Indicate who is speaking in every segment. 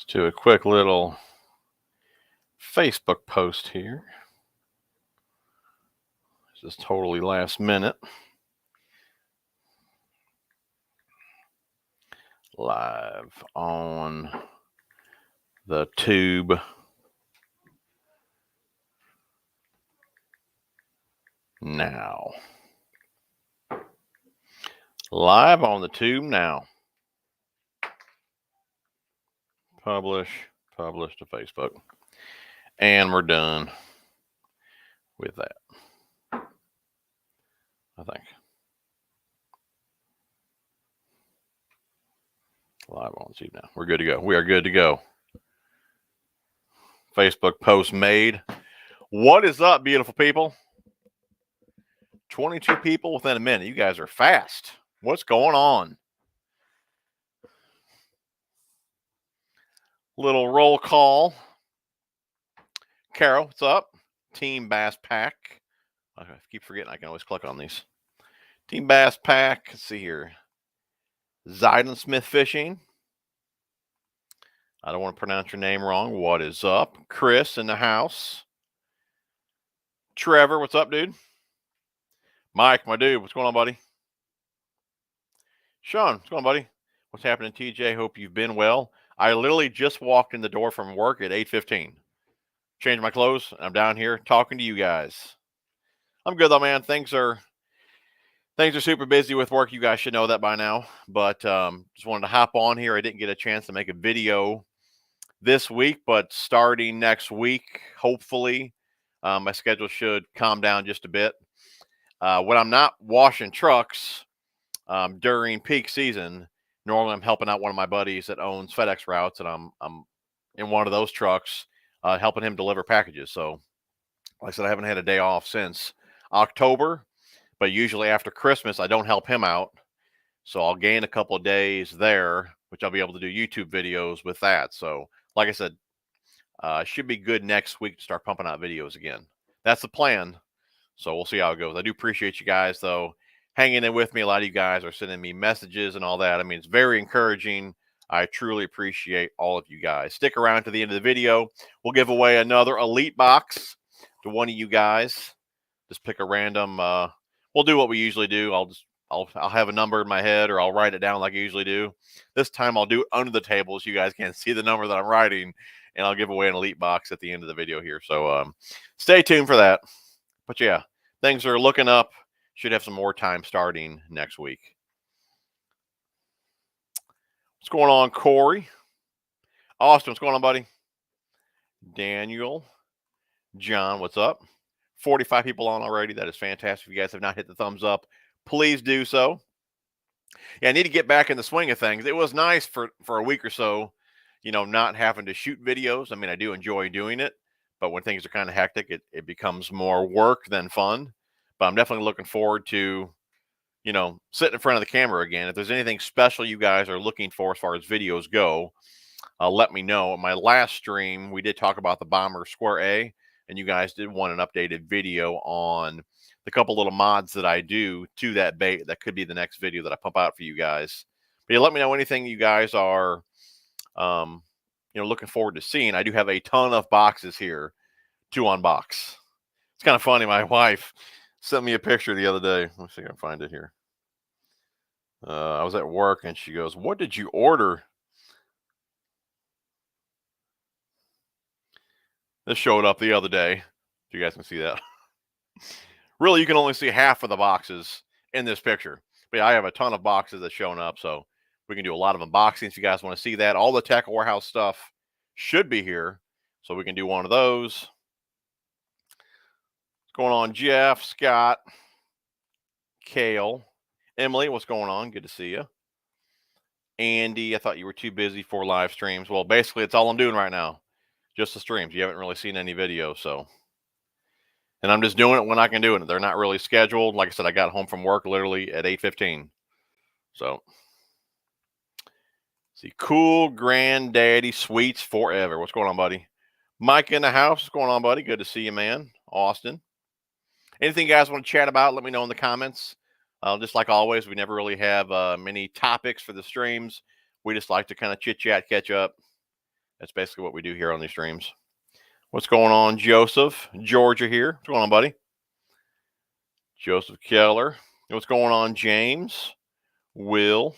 Speaker 1: Do a quick little Facebook post here. This is totally last minute. Live on the tube. Now. Live on the tube now. Publish to Facebook. And we're done with that, I think. Live on the tube now. We're good to go. We are good to go. Facebook post made. What is up, beautiful people? 22 people within a minute. You guys are fast. What's going on? Little roll call. Carol, what's up? Team Bass Pack. I keep forgetting I can always click on these. Team Bass Pack. Let's see here. Zyden Smith Fishing. I don't want to pronounce your name wrong. What is up? Chris in the house. Trevor, what's up, dude? Mike, my dude, what's going on, buddy? Sean, what's going on, buddy? What's happening, TJ? Hope you've been well. I literally just walked in the door from work at 8:15. Changed my clothes, and I'm down here talking to you guys. I'm good, though, man. Things are super busy with work. You guys should know that by now. But just wanted to hop on here. I didn't get a chance to make a video this week, but starting next week, hopefully, my schedule should calm down just a bit. When I'm not washing trucks during peak season, normally I'm helping out one of my buddies that owns FedEx routes, and I'm in one of those trucks helping him deliver packages. So, like I said, I haven't had a day off since October, but usually after Christmas, I don't help him out. So I'll gain a couple of days there, which I'll be able to do YouTube videos with that. So, like I said, should be good next week to start pumping out videos again. That's the plan. So we'll see how it goes. I do appreciate you guys, though, hanging in with me. A lot of you guys are sending me messages and all that. I mean, it's very encouraging. I truly appreciate all of you guys. Stick around to the end of the video. We'll give away another Elite box to one of you guys. Just pick a random. We'll do what we usually do. I'll have a number in my head, or I'll write it down like I usually do. This time I'll do it under the table so you guys can't see the number that I'm writing, and I'll give away an Elite box at the end of the video here. So stay tuned for that. But yeah, things are looking up. Should have some more time starting next week. What's going on, Corey? Austin, what's going on, buddy? Daniel. John, what's up? 45 people on already. That is fantastic. If you guys have not hit the thumbs up, please do so. Yeah, I need to get back in the swing of things. It was nice for a week or so, not having to shoot videos. I mean, I do enjoy doing it, but when things are kind of hectic, it becomes more work than fun. But I'm definitely looking forward to, sitting in front of the camera again. If there's anything special you guys are looking for as far as videos go, let me know. In my last stream, we did talk about the Bomber Square A, and you guys did want an updated video on the couple little mods that I do to that bait. That could be the next video that I pump out for you guys. But yeah, let me know anything you guys are, looking forward to seeing. I do have a ton of boxes here to unbox. It's kind of funny. My wife sent me a picture the other day. Let me see if I can find it here. I was at work, and she goes, "What did you order?" This showed up the other day. If you guys can see that. Really, you can only see half of the boxes in this picture. But yeah, I have a ton of boxes that's shown up, so we can do a lot of unboxings if you guys want to see that. All the Tech Warehouse stuff should be here, so we can do one of those. What's going on, Jeff, Scott, Kale, Emily, what's going on? Good to see you. Andy, I thought you were too busy for live streams. Well, basically, it's all I'm doing right now. Just the streams. You haven't really seen any videos, so. And I'm just doing it when I can do it. They're not really scheduled. Like I said, I got home from work literally at 8:15. So. See, Cool Granddaddy Sweets Forever. What's going on, buddy? Mike in the house. What's going on, buddy? Good to see you, man. Austin. Anything you guys want to chat about, let me know in the comments. Just like always, we never really have many topics for the streams. We just like to kind of chit-chat, catch up, That's basically what we do here on these streams. What's going on, Joseph? Georgia here. What's going on, buddy? Joseph Keller. What's going on, James? Will?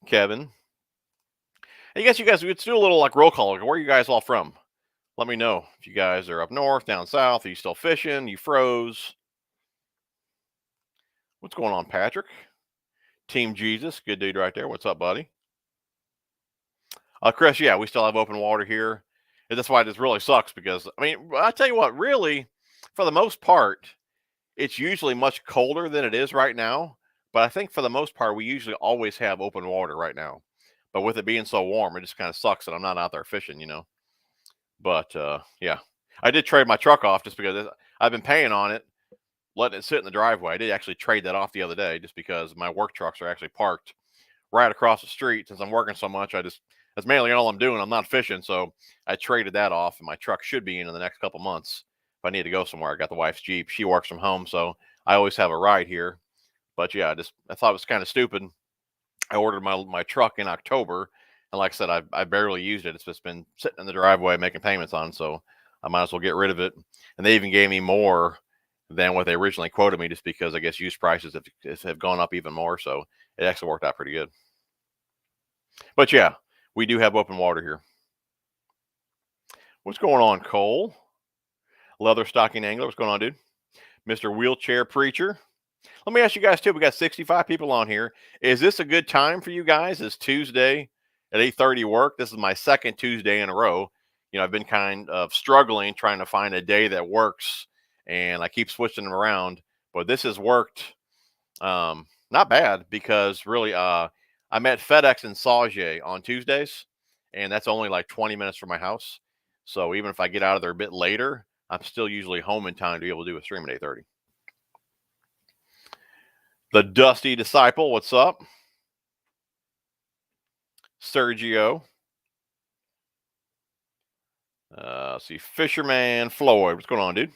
Speaker 1: Kevin? I guess you guys, let's do a little like roll call. Where are you guys all from? Let me know if you guys are up north, down south. Are you still fishing? You froze? What's going on, Patrick? Team Jesus, good dude right there. What's up, buddy? Chris, yeah, we still have open water here. And that's why this really sucks because, I mean, I tell you what, really, for the most part, it's usually much colder than it is right now. But I think for the most part, we usually always have open water right now. But with it being so warm, it just kind of sucks that I'm not out there fishing, you know. But yeah, I did trade my truck off just because I've been paying on it, letting it sit in the driveway. I did actually trade that off the other day just because my work trucks are actually parked right across the street. Since I'm working so much, that's mainly all I'm doing. I'm not fishing, so I traded that off, and my truck should be in the next couple months if I need to go somewhere. I got the wife's Jeep. She works from home, so I always have a ride here. But yeah, I thought it was kind of stupid. I ordered my truck in October, and like I said, I barely used it. It's just been sitting in the driveway making payments on, so I might as well get rid of it. And they even gave me more than what they originally quoted me, just because I guess used prices have gone up even more. So it actually worked out pretty good. But yeah, we do have open water here. What's going on, Cole? Leather stocking angler. What's going on, dude? Mr. Wheelchair Preacher. Let me ask you guys too. We got 65 people on here. Is this a good time for you guys? Is Tuesday at 8:30 work? This is my second Tuesday in a row. You know, I've been kind of struggling trying to find a day that works, and I keep switching them around. But this has worked not bad because really I'm at FedEx in Sauget on Tuesdays, and that's only like 20 minutes from my house. So even if I get out of there a bit later, I'm still usually home in time to be able to do a stream at 8:30. The Dusty Disciple, what's up? Sergio. Let's see, Fisherman Floyd, what's going on, dude?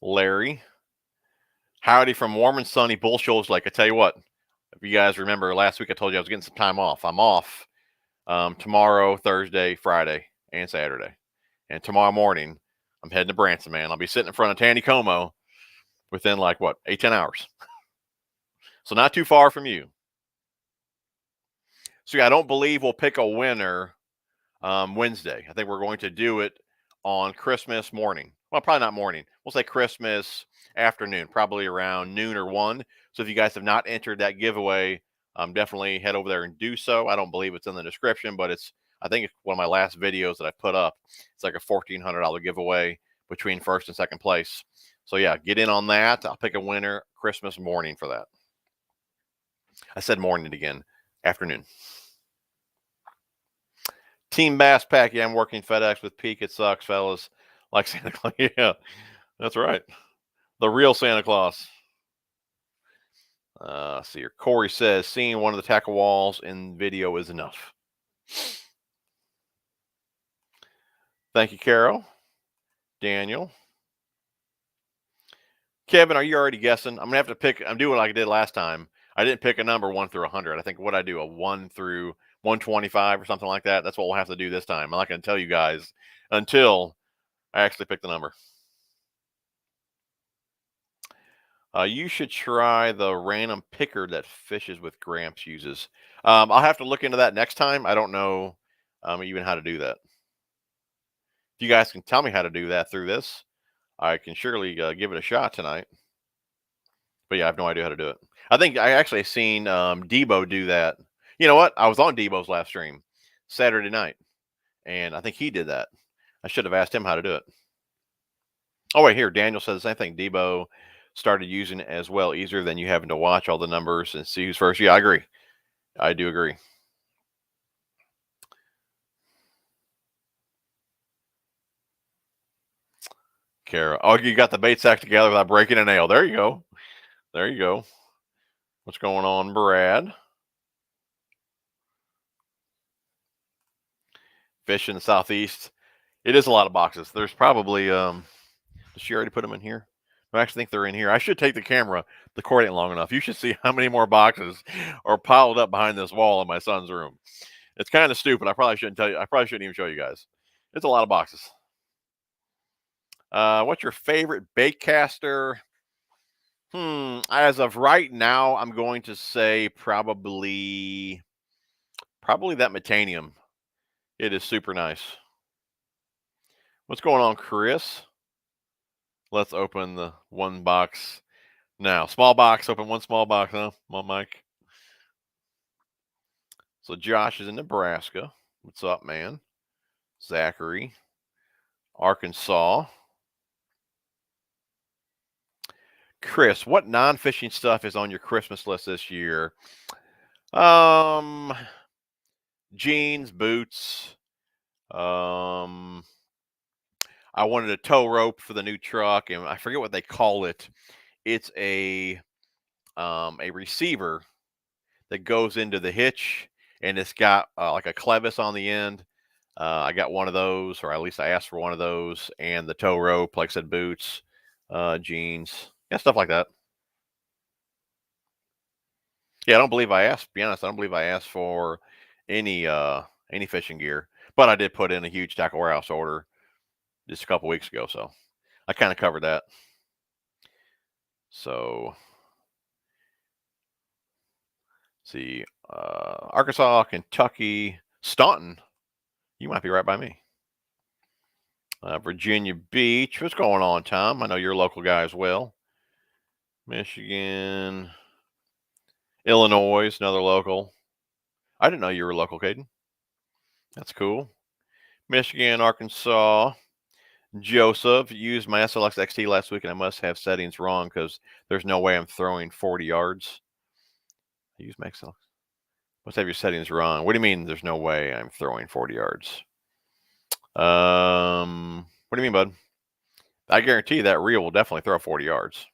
Speaker 1: Larry. Howdy from warm and sunny Bull Shoals Lake. I tell you what, if you guys remember last week, I told you I was getting some time off. I'm off tomorrow, Thursday, Friday, and Saturday. And tomorrow morning, I'm heading to Branson, man. I'll be sitting in front of Taneycomo within like, what, 8-10 hours. So not too far from you. So yeah, I don't believe we'll pick a winner Wednesday. I think we're going to do it on Christmas morning. Well, probably not morning. We'll say Christmas afternoon, probably around noon or 1. So if you guys have not entered that giveaway, definitely head over there and do so. I don't believe it's in the description, but I think it's one of my last videos that I put up. It's like a $1,400 giveaway between first and second place. So yeah, get in on that. I'll pick a winner Christmas morning for that. I said morning again, afternoon. Team Bass Pack. Yeah, I'm working FedEx with Peak. It sucks, fellas. Like Santa Claus. Yeah, that's right. The real Santa Claus. See here. Corey says, seeing one of the tackle walls in video is enough. Thank you, Carol. Daniel. Kevin, are you already guessing? I'm going to have to pick. I'm doing like I did last time. I didn't pick a number 1 through 100. I think what I do, a 1 through 125 or something like that. That's what we'll have to do this time. I'm not going to tell you guys until I actually pick the number. You should try the random picker that Fishes with Gramps uses. I'll have to look into that next time. I don't know even how to do that. If you guys can tell me how to do that through this, I can surely give it a shot tonight. But yeah, I have no idea how to do it. I think I actually seen Debo do that. You know what? I was on Debo's live stream Saturday night, and I think he did that. I should have asked him how to do it. Oh, wait, here. Daniel says the same thing. Debo started using it as well, easier than you having to watch all the numbers and see who's first. Yeah, I agree. I do agree. Kara. Oh, you got the bait sack together without breaking a nail. There you go. There you go. What's going on, Brad? Fish in the southeast. It is a lot of boxes. There's probably did she already put them in here? I actually think they're in here. I should take the camera. The cord ain't long enough. You should see how many more boxes are piled up behind this wall in my son's room. It's kind of stupid. I probably shouldn't tell you. I probably shouldn't even show you guys. It's a lot of boxes. What's your favorite Baitcaster? As of right now, I'm going to say probably that Metanium. It is super nice. What's going on, Chris? Let's open the one box now. Small box. Open one small box, huh? Come on, Mike. So Josh is in Nebraska. What's up, man? Zachary, Arkansas. Chris, what non-fishing stuff is on your Christmas list this year? Jeans, boots. I wanted a tow rope for the new truck, and I forget what they call it. It's a receiver that goes into the hitch, and it's got like a clevis on the end. I got one of those, or at least I asked for one of those, and the tow rope, like I said, boots, jeans, yeah, stuff like that. Yeah, I don't believe I asked. To be honest, I don't believe I asked for any fishing gear, but I did put in a huge tackle warehouse order just a couple weeks ago, so I kind of covered that. So, see, Arkansas, Kentucky, Staunton. You might be right by me. Virginia Beach. What's going on, Tom? I know you're a local guy as well. Michigan, Illinois, another local. I didn't know you were local, Caden. That's cool. Michigan, Arkansas. Joseph, used my SLX XT last week, and I must have settings wrong because there's no way I'm throwing 40 yards. I use my SLX. Must have your settings wrong. What do you mean there's no way I'm throwing 40 yards? What do you mean, bud? I guarantee that reel will definitely throw 40 yards.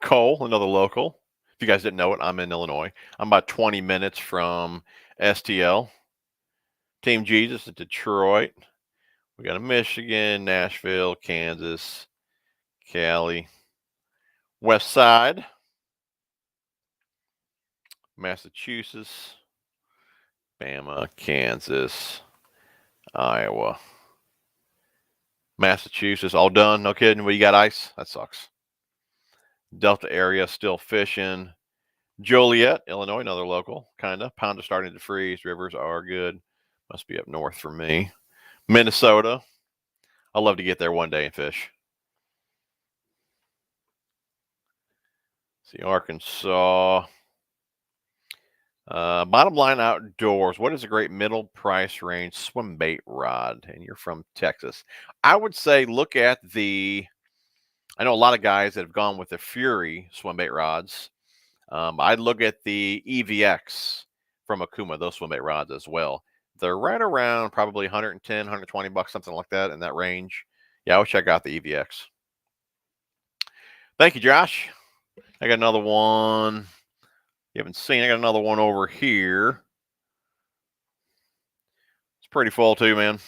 Speaker 1: Cole, another local. If you guys didn't know it, I'm in Illinois. I'm about 20 minutes from STL. Team Jesus at Detroit. We got a Michigan, Nashville, Kansas, Cali, West Side, Massachusetts, Bama, Kansas, Iowa, Massachusetts. All done. No kidding. Well, you got ice? That sucks. Delta area still fishing. Joliet, Illinois, another local, kind of. Pound is starting to freeze. Rivers are good. Must be up north for me. Minnesota. I'd love to get there one day and fish. See, Arkansas. Bottom line outdoors. What is a great middle price range swim bait rod? And you're from Texas. I would say look at I know a lot of guys that have gone with the Fury swim bait rods. I'd look at the EVX from Akuma, those swim bait rods as well. They're right around probably 110, 120 bucks, something like that, in that range. Yeah, I would check out the EVX. Thank you, Josh. I got another one. You haven't seen. I got another one over here. It's pretty full too, man.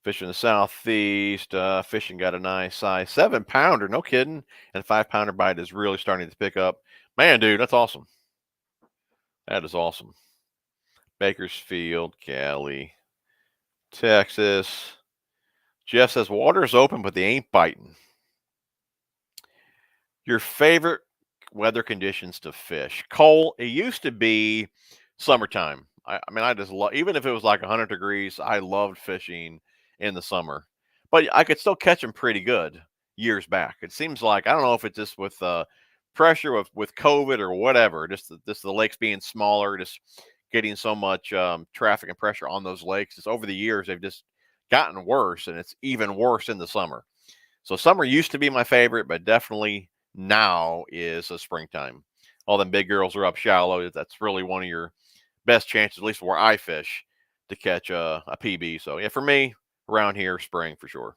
Speaker 1: Fishing the southeast. Fishing got a nice size 7-pounder. No kidding. And 5-pounder bite is really starting to pick up. Man, dude, that's awesome. That is awesome. Bakersfield, Cali, Texas. Jeff says water's open, but they ain't biting. Your favorite weather conditions to fish? Cole, it used to be summertime. I mean, I just love, even if it was like 100 degrees, I loved fishing in the summer. But I could still catch them pretty good years back. It seems like, I don't know if it's just with pressure with COVID or whatever, just the lakes being smaller, just getting so much traffic and pressure on those lakes. Just over the years, they've just gotten worse, and it's even worse in the summer. So summer used to be my favorite, but definitely now is a springtime. All them big girls are up shallow. That's really one of your best chances, at least where I fish, to catch a PB. So yeah, for me, around here, spring for sure.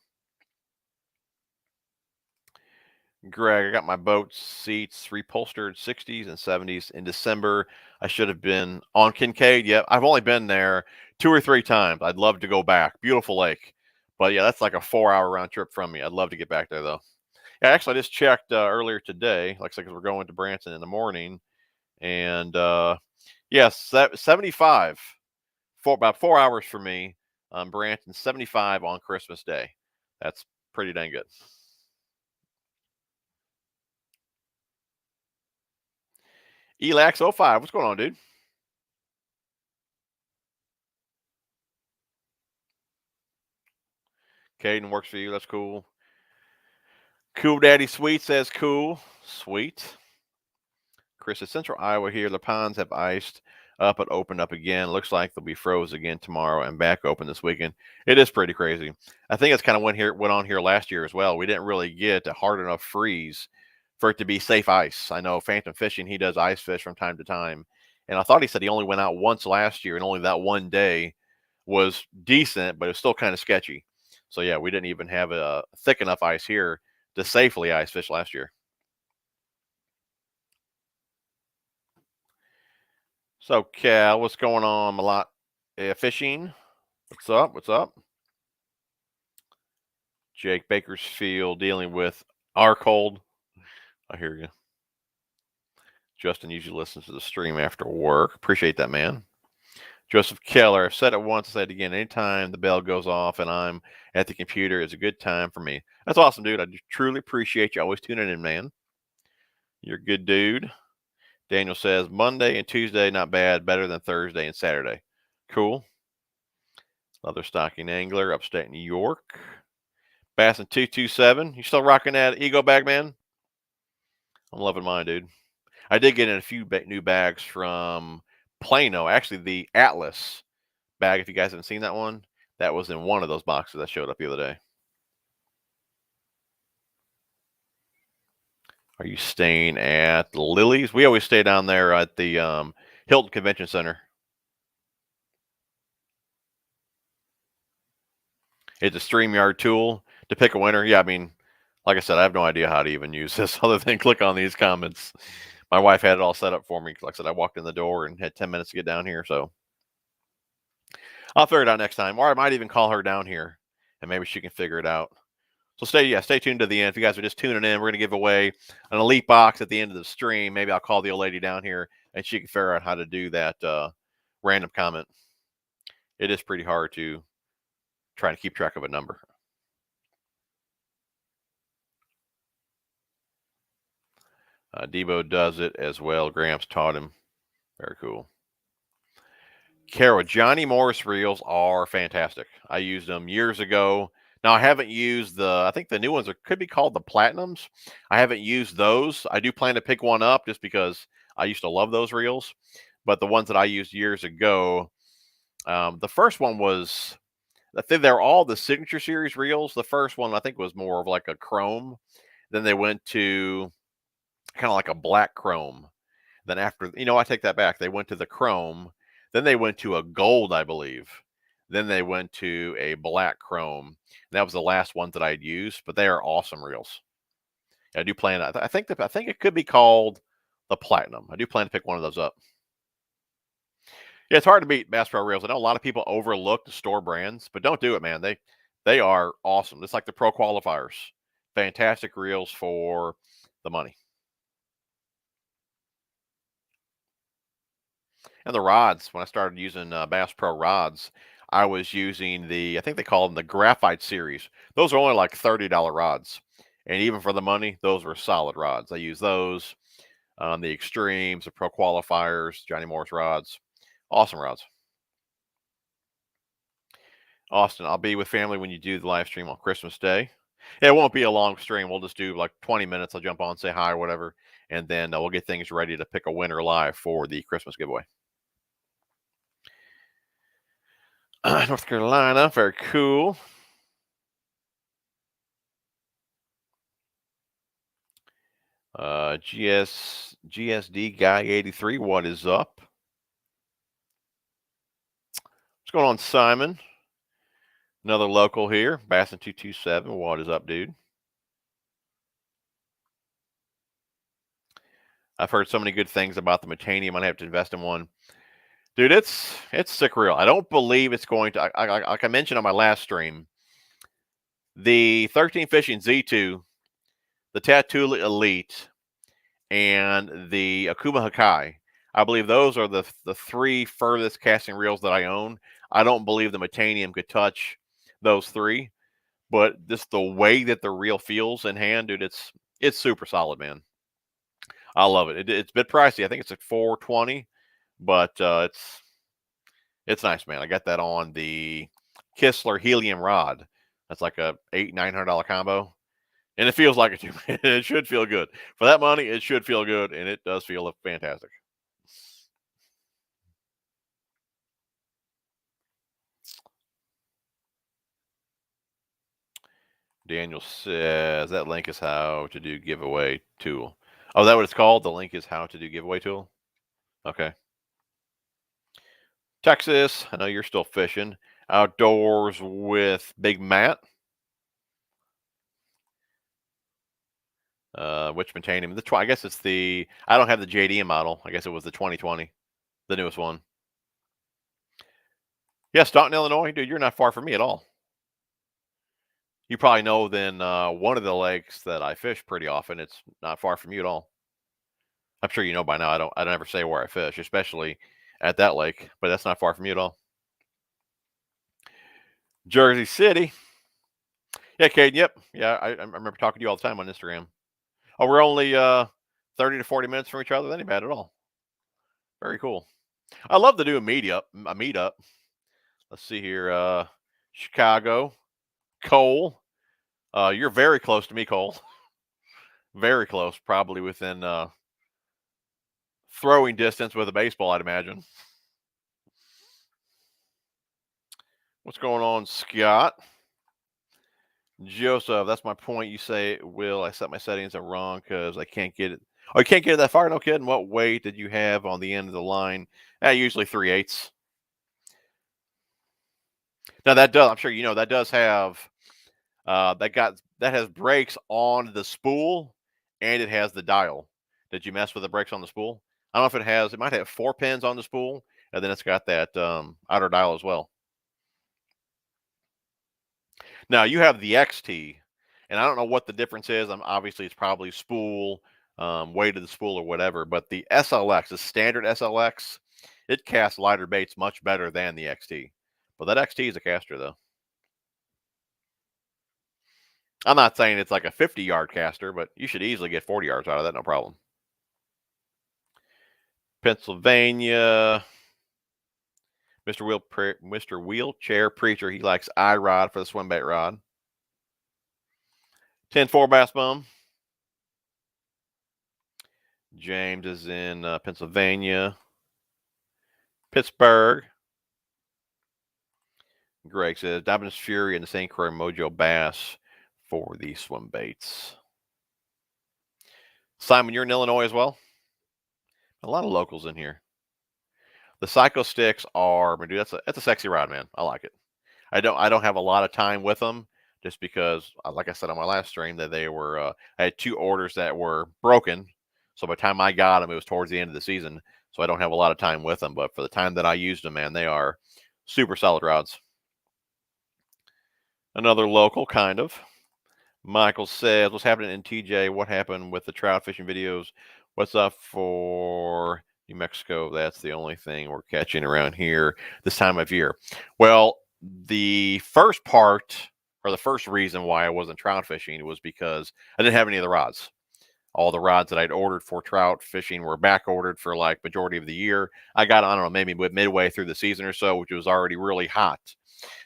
Speaker 1: Greg, I got my boat seats repolstered 60s and 70s in December. I should have been on Kincaid. Yep, I've only been there 2 or 3 times. I'd love to go back. Beautiful lake. But yeah, that's like a 4-hour round trip from me. I'd love to get back there though. Yeah, actually, I just checked earlier today. Like I said, 'cause we're going to Branson in the morning, and yes, 75 for about 4 hours for me. Branson 75 on Christmas Day. That's pretty dang good. Elax05, what's going on, dude? Caden works for you. That's cool. Cool Daddy Sweet says cool. Sweet. Chris says Central Iowa here. The ponds have iced up and opened up again. Looks like they'll be froze again tomorrow and back open this weekend. It is pretty crazy. I think it's kind of went on here last year as well. We didn't really get a hard enough freeze for it to be safe ice. I know Phantom Fishing, he does ice fish from time to time. And I thought he said he only went out once last year, and only that one day was decent, but it was still kind of sketchy. So yeah, we didn't even have a thick enough ice here to safely ice fish last year. So Cal, what's going on? A lot fishing. What's up? What's up? Jake Bakersfield dealing with our cold. I hear you. Justin usually listens to the stream after work. Appreciate that, man. Joseph Keller, I've said it once, said it again. Anytime the bell goes off and I'm at the computer, is a good time for me. That's awesome, dude. I truly appreciate you always tuning in, man. You're a good dude. Daniel says Monday and Tuesday, not bad. Better than Thursday and Saturday. Cool. Leather stocking angler, upstate New York. Bassin 227. You still rocking that ego bag, man? I'm loving mine, dude. I did get in a few new bags from Plano. Actually, the Atlas bag, if you guys haven't seen that one, that was in one of those boxes that showed up the other day. Are you staying at Lily's? We always stay down there at the Hilton Convention Center. It's a StreamYard tool to pick a winner. Yeah, I mean, like I said, I have no idea how to even use this other than click on these comments. My wife had it all set up for me. Like I said, I walked in the door and had 10 minutes to get down here. So I'll figure it out next time. Or I might even call her down here and maybe she can figure it out. So stay tuned to the end. If you guys are just tuning in, we're going to give away an elite box at the end of the stream. Maybe I'll call the old lady down here and she can figure out how to do that random comment. It is pretty hard to try to keep track of a number. Debo does it as well. Gramps taught him. Very cool. Carol, Johnny Morris reels are fantastic. I used them years ago. Now I haven't used I think the new ones could be called the Platinums. I haven't used those. I do plan to pick one up just because I used to love those reels. But the ones that I used years ago, the first one was, I think they're all the Signature Series reels. The first one I think was more of like a chrome. Then they went to kind of like a black chrome. Then after, I take that back. They went to the chrome. Then they went to a gold, I believe. Then they went to a black chrome. And that was the last ones that I'd used, but they are awesome reels. I do plan. I think it could be called the Platinum. I do plan to pick one of those up. Yeah, it's hard to beat Bass Pro reels. I know a lot of people overlook the store brands, but don't do it, man. They are awesome. It's like the Pro Qualifiers. Fantastic reels for the money. And the rods, when I started using Bass Pro rods, I was using I think they call them the Graphite series. Those are only like $30 rods. And even for the money, those were solid rods. I use those, the Extremes, the Pro Qualifiers, Johnny Morris rods. Awesome rods. Austin, I'll be with family when you do the live stream on Christmas Day. Yeah, it won't be a long stream. We'll just do like 20 minutes. I'll jump on, say hi or whatever. And then we'll get things ready to pick a winner live for the Christmas giveaway. North Carolina, very cool. GSD guy 83, what is up? What's going on, Simon? Another local here, Bassin 227. What is up, dude? I've heard so many good things about the Metanium. I'm gonna have to invest in one. Dude, it's sick real. I don't believe it's going to, like I mentioned on my last stream, The 13 Fishing Z2, the Tattoo Elite, and the Akuma Hakai. I believe those are the 3 furthest casting reels that I own. I don't believe the Metanium could touch those 3, but just the way that the reel feels in hand, dude, it's super solid, man. I love it. It's a bit pricey. I think it's like $420, but it's nice, man. I got that on the Kistler Helium rod. That's like a $900 combo, and it feels like it too. It should feel good for that money. It should feel good, and it does feel fantastic. Daniel says that link is how to do giveaway tool. Oh, is that what it's called? The link is how to do giveaway tool. Okay. Texas, I know you're still fishing. Outdoors with Big Matt. Which Metanium? I guess it's the. I don't have the JDM model. I guess it was the 2020, the newest one. Yeah, Staunton, Illinois, dude. You're not far from me at all. You probably know then one of the lakes that I fish pretty often. It's not far from you at all. I'm sure you know by now. I don't ever say where I fish, especially at that lake, but that's not far from you at all. Jersey City. Yeah, Caden. Yep. Yeah, I remember talking to you all the time on Instagram. Oh, we're only 30 to 40 minutes from each other. That ain't bad at all. Very cool. I love to do a meetup. Let's see here. Chicago. Cole. You're very close to me, Cole. Very close, probably within throwing distance with a baseball, I'd imagine. What's going on, Scott? Joseph, that's my point. You say, Will, I set my settings are wrong because I can't get it. Oh, you can't get it that far? No kidding. What weight did you have on the end of the line? Usually 3/8. Now that does, I'm sure you know, that does have that has brakes on the spool, and it has the dial. Did you mess with the brakes on the spool? I don't know if it has. It might have 4 pins on the spool, and then it's got that outer dial as well. Now you have the XT, and I don't know what the difference is. Obviously it's probably spool, weight of the spool or whatever. But the SLX, the standard SLX, it casts lighter baits much better than the XT. But that XT is a caster though. I'm not saying it's like a 50-yard caster, but you should easily get 40 yards out of that, no problem. Pennsylvania, Mr. Wheelchair Preacher, he likes iRod for the swim bait rod. 10-4 Bass Bum. James is in Pennsylvania. Pittsburgh. Greg says Dobbins Fury and the St. Croix Mojo Bass for the swim baits. Simon, you're in Illinois as well? A lot of locals in here. The Psycho Sticks are, dude, that's a sexy rod, man. I like it. I don't have a lot of time with them just because, like I said on my last stream, that they were I had 2 orders that were broken. So by the time I got them, it was towards the end of the season. So I don't have a lot of time with them. But for the time that I used them, man, they are super solid rods. Another local, kind of. Michael says, what's happening in TJ? What happened with the trout fishing videos? What's up for New Mexico? That's the only thing we're catching around here this time of year. Well, the first part, or the first reason why I wasn't trout fishing was because I didn't have any of the rods. All the rods that I'd ordered for trout fishing were back ordered for like majority of the year. I got, I don't know, maybe midway through the season or so, which was already really hot.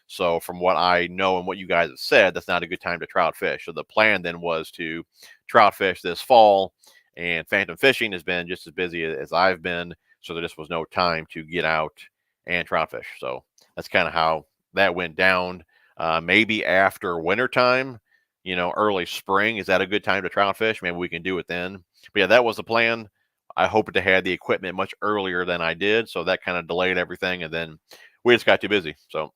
Speaker 1: So from what I know and what you guys have said, that's not a good time to trout fish. So the plan then was to trout fish this fall, and phantom fishing has been just as busy as I've been. So there just was no time to get out and trout fish. So that's kind of how that went down. Maybe after wintertime, early spring, is that a good time to trout fish? Maybe we can do it then. But yeah, that was the plan. I hoped to have the equipment much earlier than I did. So that kind of delayed everything. And then we just got too busy. So,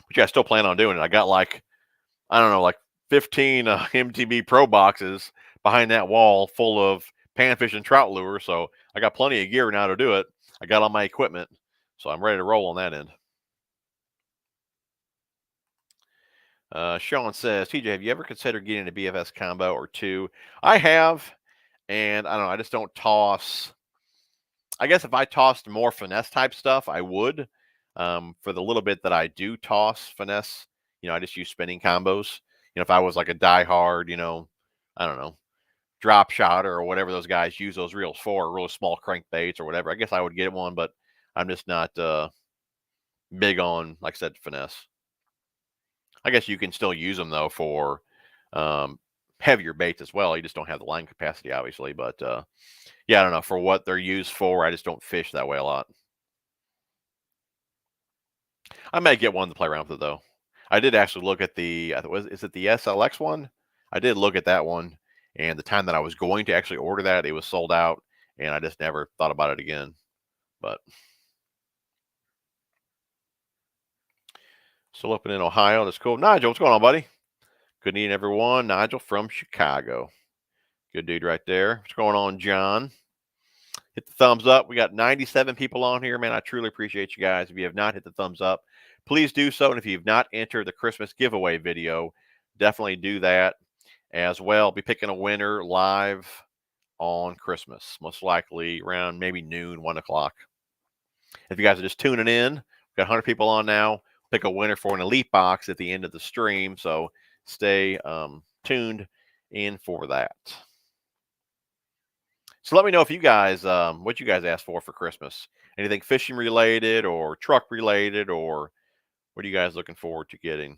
Speaker 1: but yeah, I still plan on doing it. I got like 15 MTB Pro boxes behind that wall full of panfish and trout lures. So I got plenty of gear now to do it. I got all my equipment. So I'm ready to roll on that end. Sean says, TJ, have you ever considered getting a BFS combo or two? I have, and I don't know. I just don't toss. I guess if I tossed more finesse type stuff, I would. For the little bit that I do toss finesse, I just use spinning combos. If I was like a diehard, I don't know, drop shot or whatever those guys use those reels for, really small crankbaits or whatever, I guess I would get one, but I'm just not big on, like I said, finesse. I guess you can still use them though for um, heavier baits as well. You just don't have the line capacity, obviously. But yeah, I don't know for what they're used for. I just don't fish that way a lot. I may get one to play around with it though. I did actually look at the is it the SLX one? I did look at that one, and the time that I was going to actually order that, it was sold out, and I just never thought about it again. But still open in Ohio. That's cool. Nigel, what's going on, buddy? Good evening, everyone. Nigel from Chicago. Good dude right there. What's going on, John? Hit the thumbs up. We got 97 people on here, man. I truly appreciate you guys. If you have not hit the thumbs up, please do so. And if you've not entered the Christmas giveaway video, definitely do that as well. I'll be picking a winner live on Christmas, most likely around maybe noon, 1 o'clock. If you guys are just tuning in, we've got 100 people on now. Pick a winner for an elite box at the end of the stream. So stay tuned in for that. So let me know if you guys, what you guys asked for Christmas. Anything fishing related or truck related, or what are you guys looking forward to getting?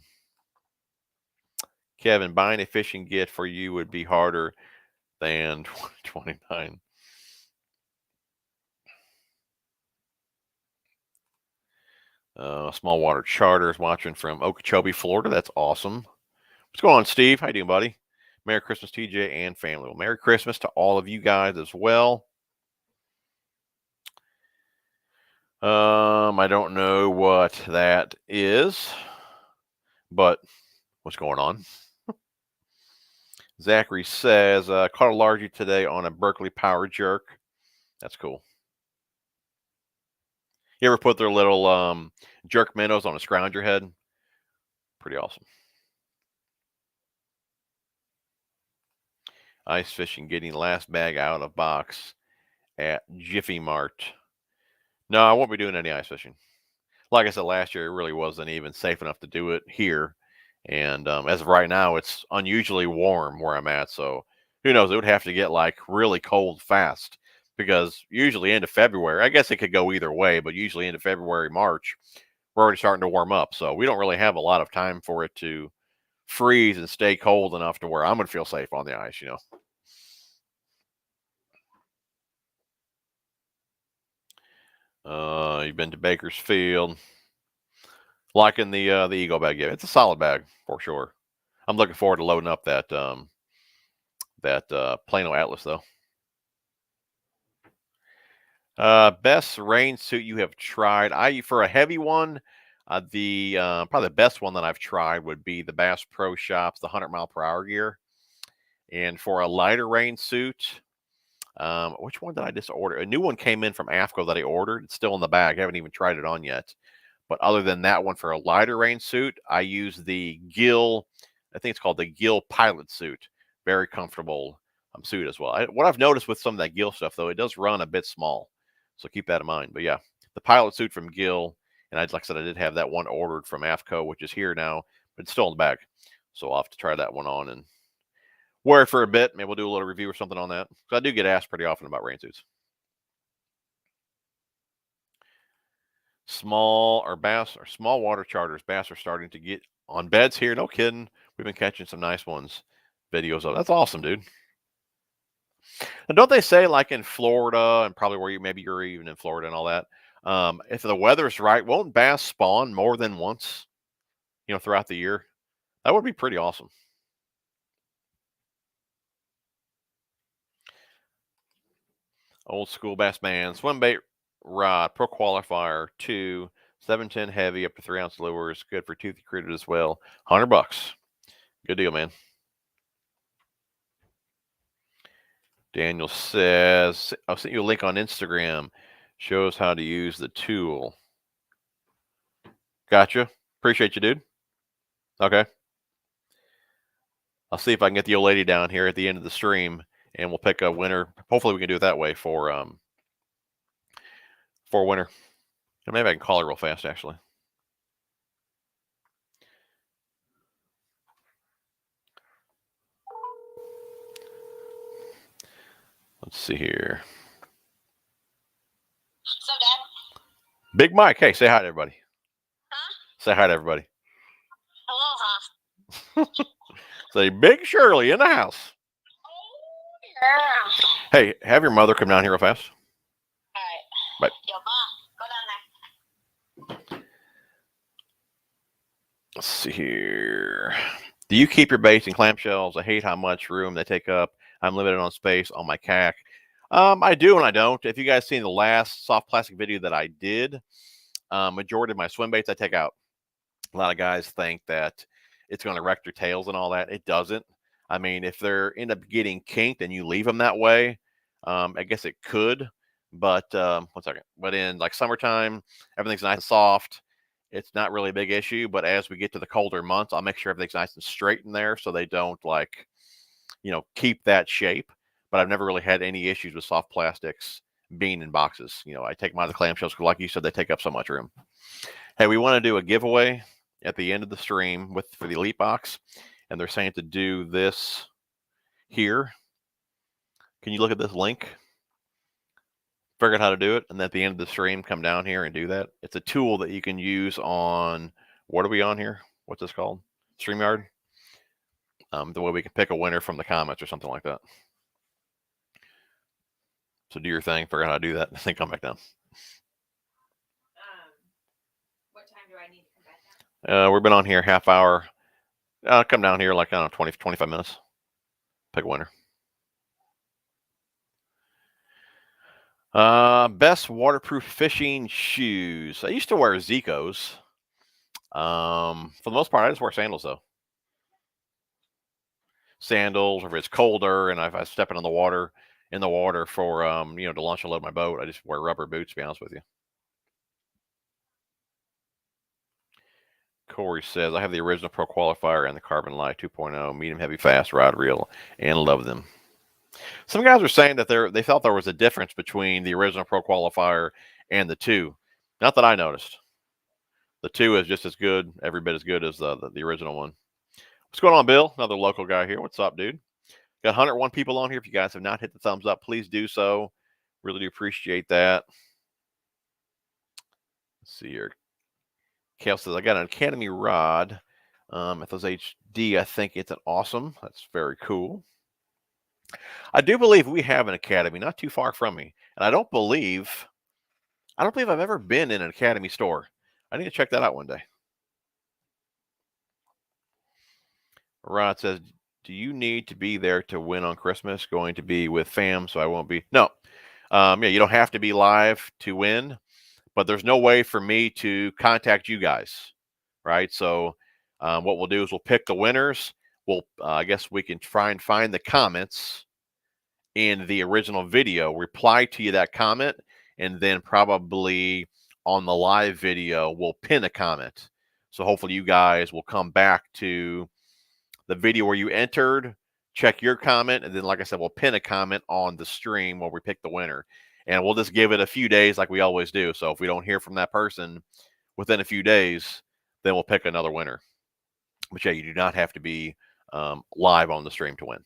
Speaker 1: Kevin, buying a fishing gift for you would be harder than 29. Small water charters watching from Okeechobee, Florida. That's awesome. What's going on, Steve? How you doing, buddy? Merry Christmas, TJ and family. Well, Merry Christmas to all of you guys as well. I don't know what that is, but what's going on? Zachary says, caught a largie today on a Berkeley power jerk. That's cool. You ever put their little jerk minnows on a scrounger head? Pretty awesome. Ice fishing, getting last bag out of box at Jiffy Mart. No, I won't be doing any ice fishing. Like I said last year, it really wasn't even safe enough to do it here. And as of right now, it's unusually warm where I'm at. So who knows? It would have to get like really cold fast, because usually end of February, I guess it could go either way, but usually end of February, March, we're already starting to warm up. So we don't really have a lot of time for it to freeze and stay cold enough to where I'm going to feel safe on the ice, You've been to Bakersfield. Liking the Eagle bag. Yeah, it's a solid bag for sure. I'm looking forward to loading up that Plano Atlas though. Best rain suit you have tried. For a heavy one, the probably the best one that I've tried would be the Bass Pro Shops, the 100 mph gear. And for a lighter rain suit, which one did I just order? A new one came in from Aftco that I ordered. It's still in the bag. I haven't even tried it on yet. But other than that one, for a lighter rain suit, I use the Gill. I think it's called the Gill Pilot Suit. Very comfortable suit as well. What I've noticed with some of that Gill stuff, though, it does run a bit small. So keep that in mind. But yeah, the Pilot Suit from Gill. And like I said, I did have that one ordered from Aftco, which is here now, but it's still in the bag. So I'll have to try that one on and wear it for a bit. Maybe we'll do a little review or something on that. So I do get asked pretty often about rain suits. Small water charters. Bass are starting to get on beds here. No kidding. We've been catching some nice ones. Videos of. That's awesome, dude. And don't they say, like in Florida and probably where maybe you're even in Florida and all that, if the weather's right, won't bass spawn more than once, throughout the year? That would be pretty awesome. Old school bass man, swim bait rod, pro qualifier 2, 710 heavy, up to 3-ounce lures, good for toothy critters as well. $100. Good deal, man. Daniel says, I'll send you a link on Instagram. Shows how to use the tool. Gotcha. Appreciate you, dude. Okay. I'll see if I can get the old lady down here at the end of the stream, and we'll pick a winner. Hopefully, we can do it that way for winner. And maybe I can call her real fast, actually. Let's see here.
Speaker 2: So, Dad?
Speaker 1: Big Mike. Hey, say hi to everybody.
Speaker 2: Huh?
Speaker 1: Say hi to everybody.
Speaker 2: Aloha.
Speaker 1: Say Big Shirley in the house.
Speaker 2: Yeah.
Speaker 1: Hey, have your mother come down here real fast.
Speaker 2: All right.
Speaker 1: Bye.
Speaker 2: Yo, Ma, go down there.
Speaker 1: Let's see here. Do you keep your baits in clamshells? I hate how much room they take up. I'm limited on space on my CAC. I do and I don't. If you guys seen the last soft plastic video that I did, majority of my swim baits I take out. A lot of guys think that it's going to wreck their tails and all that. It doesn't. I mean, if they're end up getting kinked and you leave them that way, I guess it could. But 1 second. But in like summertime, everything's nice and soft. It's not really a big issue. But as we get to the colder months, I'll make sure everything's nice and straight in there so they don't like, keep that shape. But I've never really had any issues with soft plastics being in boxes. I take them out of the clamshells because, like you said, they take up so much room. Hey, we want to do a giveaway at the end of the stream for the Elite Box, and they're saying to do this here. Can you look at this link? Figure out how to do it, and then at the end of the stream, come down here and do that. It's a tool that you can use on, what are we on here? What's this called? StreamYard. The way we can pick a winner from the comments or something like that. So do your thing, figure out how to do that, and then come back down.
Speaker 2: What time do I need to come back down?
Speaker 1: We've been on here half hour. Come down here like, I don't know, 20, 25 minutes. Pick a winner. Best waterproof fishing shoes. I used to wear Zicos. For the most part, I just wear sandals though. Sandals, or if it's colder and if I step in the water for to launch and load my boat, I just wear rubber boots. To be honest with you. Corey says I have the original Pro Qualifier and the Carbon Light 2.0 medium heavy fast rod reel and love them. Some guys were saying that they felt there was a difference between the original Pro Qualifier and the 2. Not that I noticed. The 2 is just as good, every bit as good as the original one. What's going on, Bill? Another local guy here. What's up, dude? Got 101 people on here. If you guys have not hit the thumbs up, please do so. Really do appreciate that. Let's see here. Kale says, I got an Academy rod. If those HD, I think it's an awesome. That's very cool. I do believe we have an Academy not too far from me. And I don't believe I've ever been in an Academy store. I need to check that out one day. Rod says, do you need to be there to win on Christmas? Going to be with fam, so I won't be. No. Yeah, you don't have to be live to win, but there's no way for me to contact you guys, right? So what we'll do is we'll pick the winners. We'll, I guess we can try and find the comments in the original video, reply to you that comment, and then probably on the live video, we'll pin a comment. So hopefully you guys will come back to the video where you entered, check your comment, and then, like I said, we'll pin a comment on the stream where we pick the winner. And we'll just give it a few days like we always do. So if we don't hear from that person within a few days, then we'll pick another winner. But yeah, you do not have to be live on the stream to win.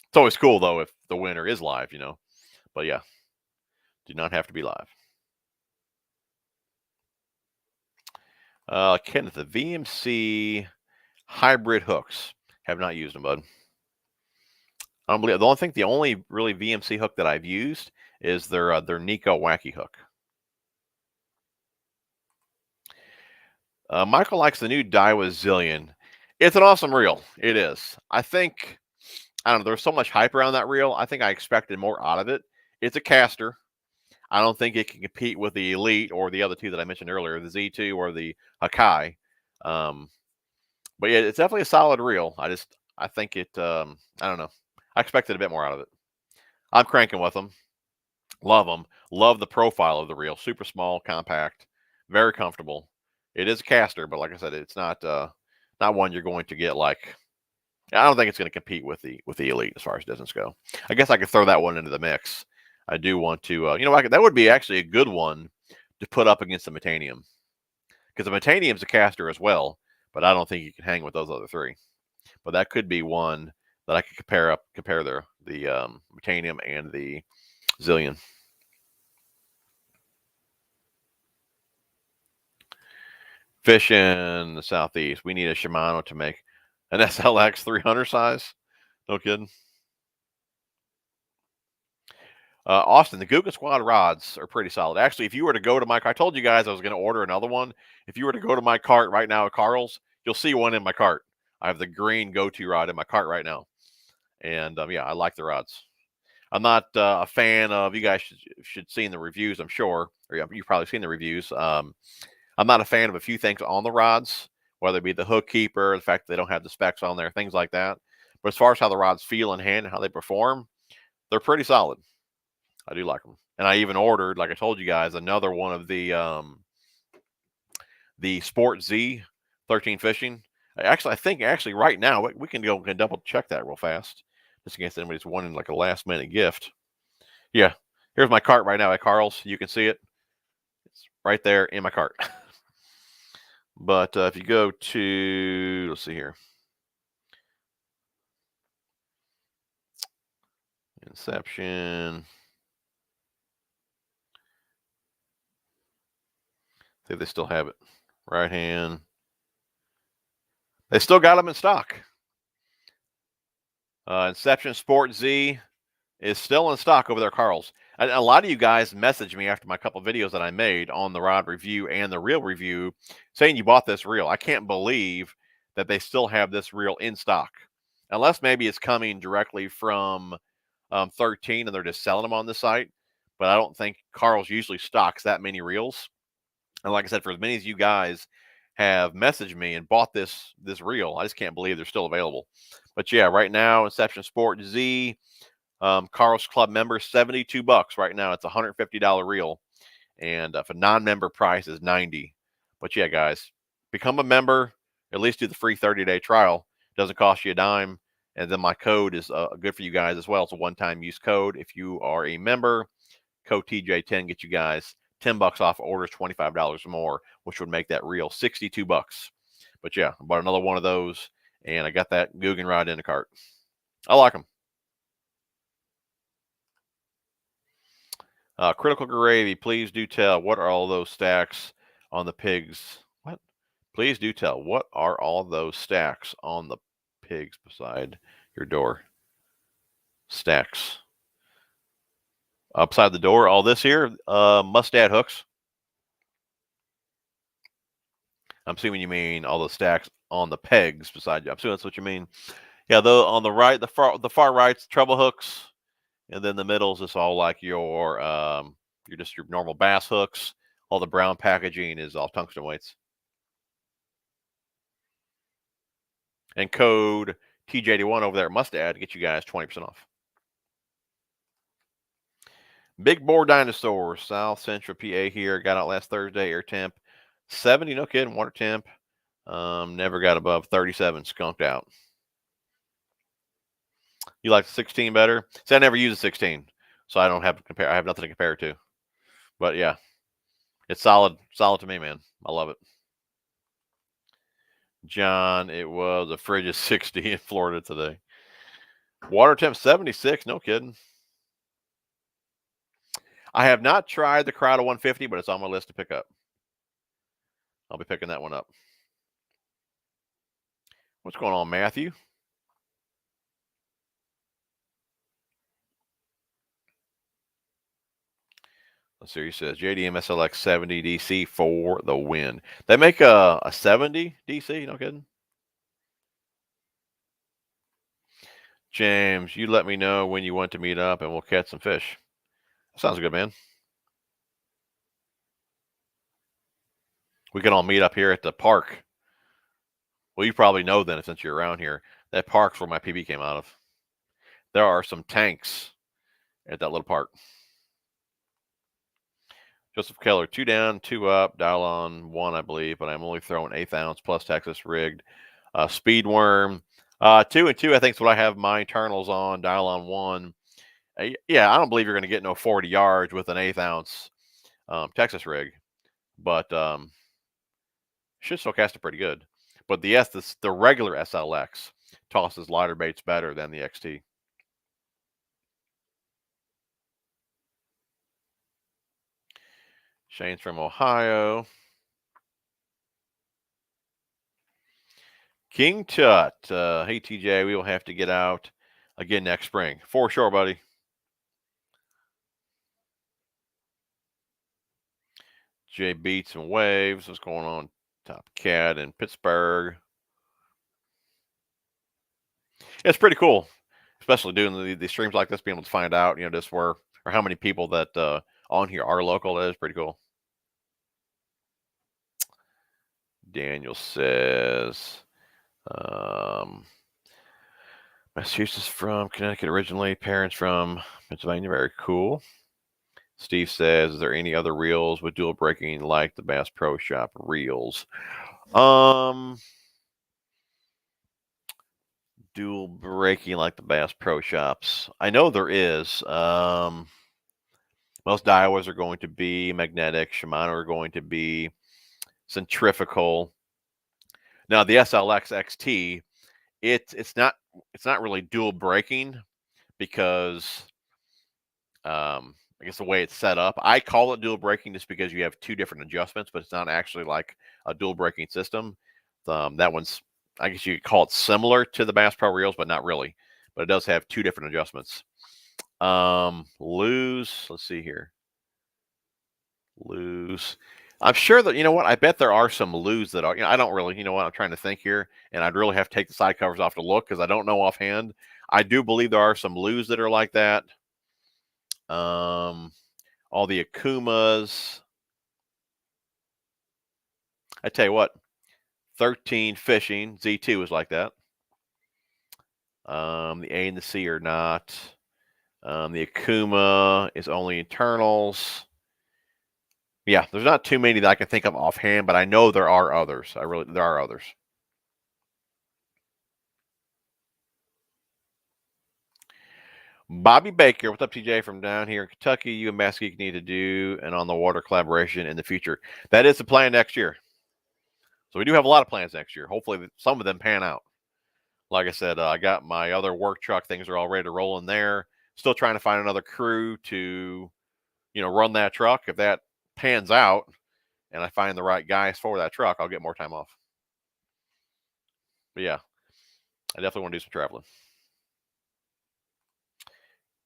Speaker 1: It's always cool, though, if the winner is live, But yeah, do not have to be live. Kenneth, the VMC hybrid hooks. Have not used them, bud. I don't believe the only really VMC hook that I've used is their Nico Wacky hook. Michael likes the new Daiwa Zillion. It's an awesome reel. It is. I think, I don't know, there's so much hype around that reel. I think I expected more out of it. It's a caster. I don't think it can compete with the Elite or the other two that I mentioned earlier, the Z2 or the Hakai. But yeah, it's definitely a solid reel. I think it, I don't know. I expected a bit more out of it. I'm cranking with them. Love them. Love the profile of the reel. Super small, compact, very comfortable. It is a caster, but like I said, it's not not one you're going to get like. I don't think it's going to compete with the elite as far as distance go. I guess I could throw that one into the mix. I do want to, that would be actually a good one to put up against the Metanium, because the Metanium's a caster as well, but I don't think you can hang with those other three. But that could be one that I could compare the Metanium and the Zillion. Fish in the southeast. We need a Shimano to make an SLX 300 size. No kidding. Austin, the Guggen Squad rods are pretty solid. Actually, if you were to go to my, I told you guys I was going to order another one. If you were to go to my cart right now at Carl's, you'll see one in my cart. I have the green go-to rod in my cart right now. And yeah, I like the rods. I'm not a fan of, you guys should see in the reviews, I'm sure, or you've probably seen the reviews. I'm not a fan of a few things on the rods, whether it be the hook keeper, the fact that they don't have the specs on there, things like that. But as far as how the rods feel in hand and how they perform, they're pretty solid. I do like them. And I even ordered, like I told you guys, another one of the Sport Z 13 fishing. I think right now we can go and double check that real fast, just in case anybody's wanting like a last minute gift. Yeah, here's my cart right now at Carl's. You can see it. It's right there in my cart. But if you go to, let's see here, Inception. See if they still have it. Right hand. They still got them in stock. Inception Sport Z is still in stock over there at Carl's. A lot of you guys messaged me after my couple videos that I made on the rod review and the reel review saying you bought this reel. I can't believe that they still have this reel in stock. Unless maybe it's coming directly from 13 and they're just selling them on the site. But I don't think Carl's usually stocks that many reels. And like I said, for as many as you guys have messaged me and bought this reel, I just can't believe they're still available. But yeah, right now, Inception Sport Z, Carl's Club member, $72 right now. It's a $150 reel, and for non-member price is $90. But yeah, guys, become a member. At least do the free 30-day trial. Doesn't cost you a dime. And then my code is good for you guys as well. It's a one-time use code. If you are a member, code TJ10 gets you guys $10 off orders, $25 or more, which would make that reel $62. But yeah, I bought another one of those, and I got that Guggen rod in the cart. I like them. Critical Gravy, please do tell, what are all those stacks on the pigs? What? Please do tell, what are all those stacks on the pigs beside your door? Stacks. Upside the door, all this here, Mustad hooks. I'm assuming you mean all the stacks on the pegs beside you. I'm assuming that's what you mean. Yeah, though on the right, the far right's treble hooks, and then the middle's is all like your just your normal bass hooks. All the brown packaging is all tungsten weights. And code TJ81 over there at Mustad to get you guys 20% off. Big Boar Dinosaur, South Central PA here. Got out last Thursday. Air temp 70, no kidding. Water temp never got above 37. Skunked out. You like the 16 better? See, I never use a 16, so I don't have to compare. I have nothing to compare it to. But yeah, it's solid to me, man. I love it. John, it was a frigid 60 in Florida today. Water temp 76, no kidding. I have not tried the Crowder 150, but it's on my list to pick up. I'll be picking that one up. What's going on, Matthew? Let's see. He says JDM SLX 70 DC for the win. They make a 70 DC, no kidding. James, you let me know when you want to meet up and we'll catch some fish. Sounds good, man. We can all meet up here at the park. Well, you probably know then since you're around here. That park's where my PB came out of. There are some tanks at that little park. Joseph Keller, 2 down, 2 up, dial on 1, I believe, but I'm only throwing 1/8 ounce plus Texas rigged. Speed worm. 2 and 2, I think, is what I have my internals on. Dial on 1. Yeah, I don't believe you're going to get no 40 yards with an 1/8 ounce Texas rig, but should still cast it pretty good. But the regular SLX tosses lighter baits better than the XT. Shane's from Ohio. King Tut. Hey, TJ, we will have to get out again next spring. For sure, buddy. Jay Beats and Waves. What's going on? Top Cat in Pittsburgh. It's pretty cool, especially doing the streams like this, being able to find out, just where or how many people that on here are local. That is pretty cool. Daniel says, Massachusetts from Connecticut originally, parents from Pennsylvania. Very cool. Steve says, is there any other reels with dual braking like the Bass Pro Shop reels? Dual braking like the Bass Pro Shops. I know there is. Most Daiwas are going to be magnetic. Shimano are going to be centrifugal. Now the SLX XT, it's not really dual braking because I guess the way it's set up, I call it dual braking just because you have 2 different adjustments, but it's not actually like a dual braking system. That one's, I guess you could call it similar to the Bass Pro reels, but not really. But it does have 2 different adjustments. Loose. Let's see here. Loose. I'm sure that, I bet there are some loose that are, I don't really, I'm trying to think here, and I'd really have to take the side covers off to look because I don't know offhand. I do believe there are some loose that are like that. All the Akumas. I tell you what, 13 Fishing Z2 is like that. The A and the C are not. The Akuma is only internals. Yeah, there's not too many that I can think of offhand, but I know there are others. There are others. Bobby Baker, what's up, TJ, from down here in Kentucky? You and Bass Geek need to do an on the water collaboration in the future. That is the plan next year. So we do have a lot of plans next year. Hopefully some of them pan out. Like I said, I got my other work truck. Things are all ready to roll in there. Still trying to find another crew to, run that truck. If that pans out and I find the right guys for that truck, I'll get more time off. But yeah, I definitely want to do some traveling.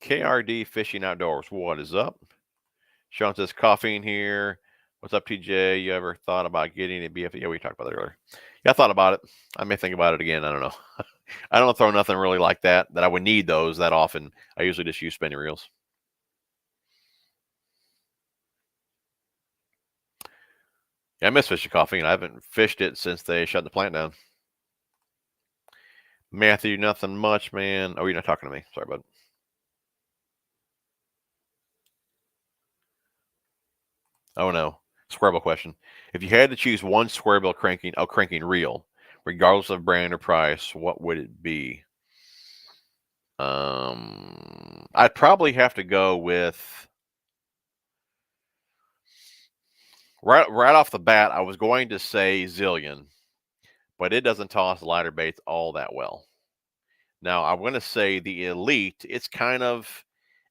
Speaker 1: KRD Fishing Outdoors. What is up? Sean says, coffee in here. What's up, TJ? You ever thought about getting a BFE? Yeah, we talked about that earlier. Yeah, I thought about it. I may think about it again. I don't know. I don't throw nothing really like that I would need those that often. I usually just use spinning reels. Yeah, I miss fishing coffee, and I haven't fished it since they shut the plant down. Matthew, nothing much, man. Oh, you're not talking to me. Sorry, bud. Oh, no. Squarebill question. If you had to choose one squarebill cranking reel, regardless of brand or price, what would it be? I'd probably have to go with right off the bat. I was going to say Zillion, but it doesn't toss lighter baits all that well. Now I'm going to say the Elite. It's kind of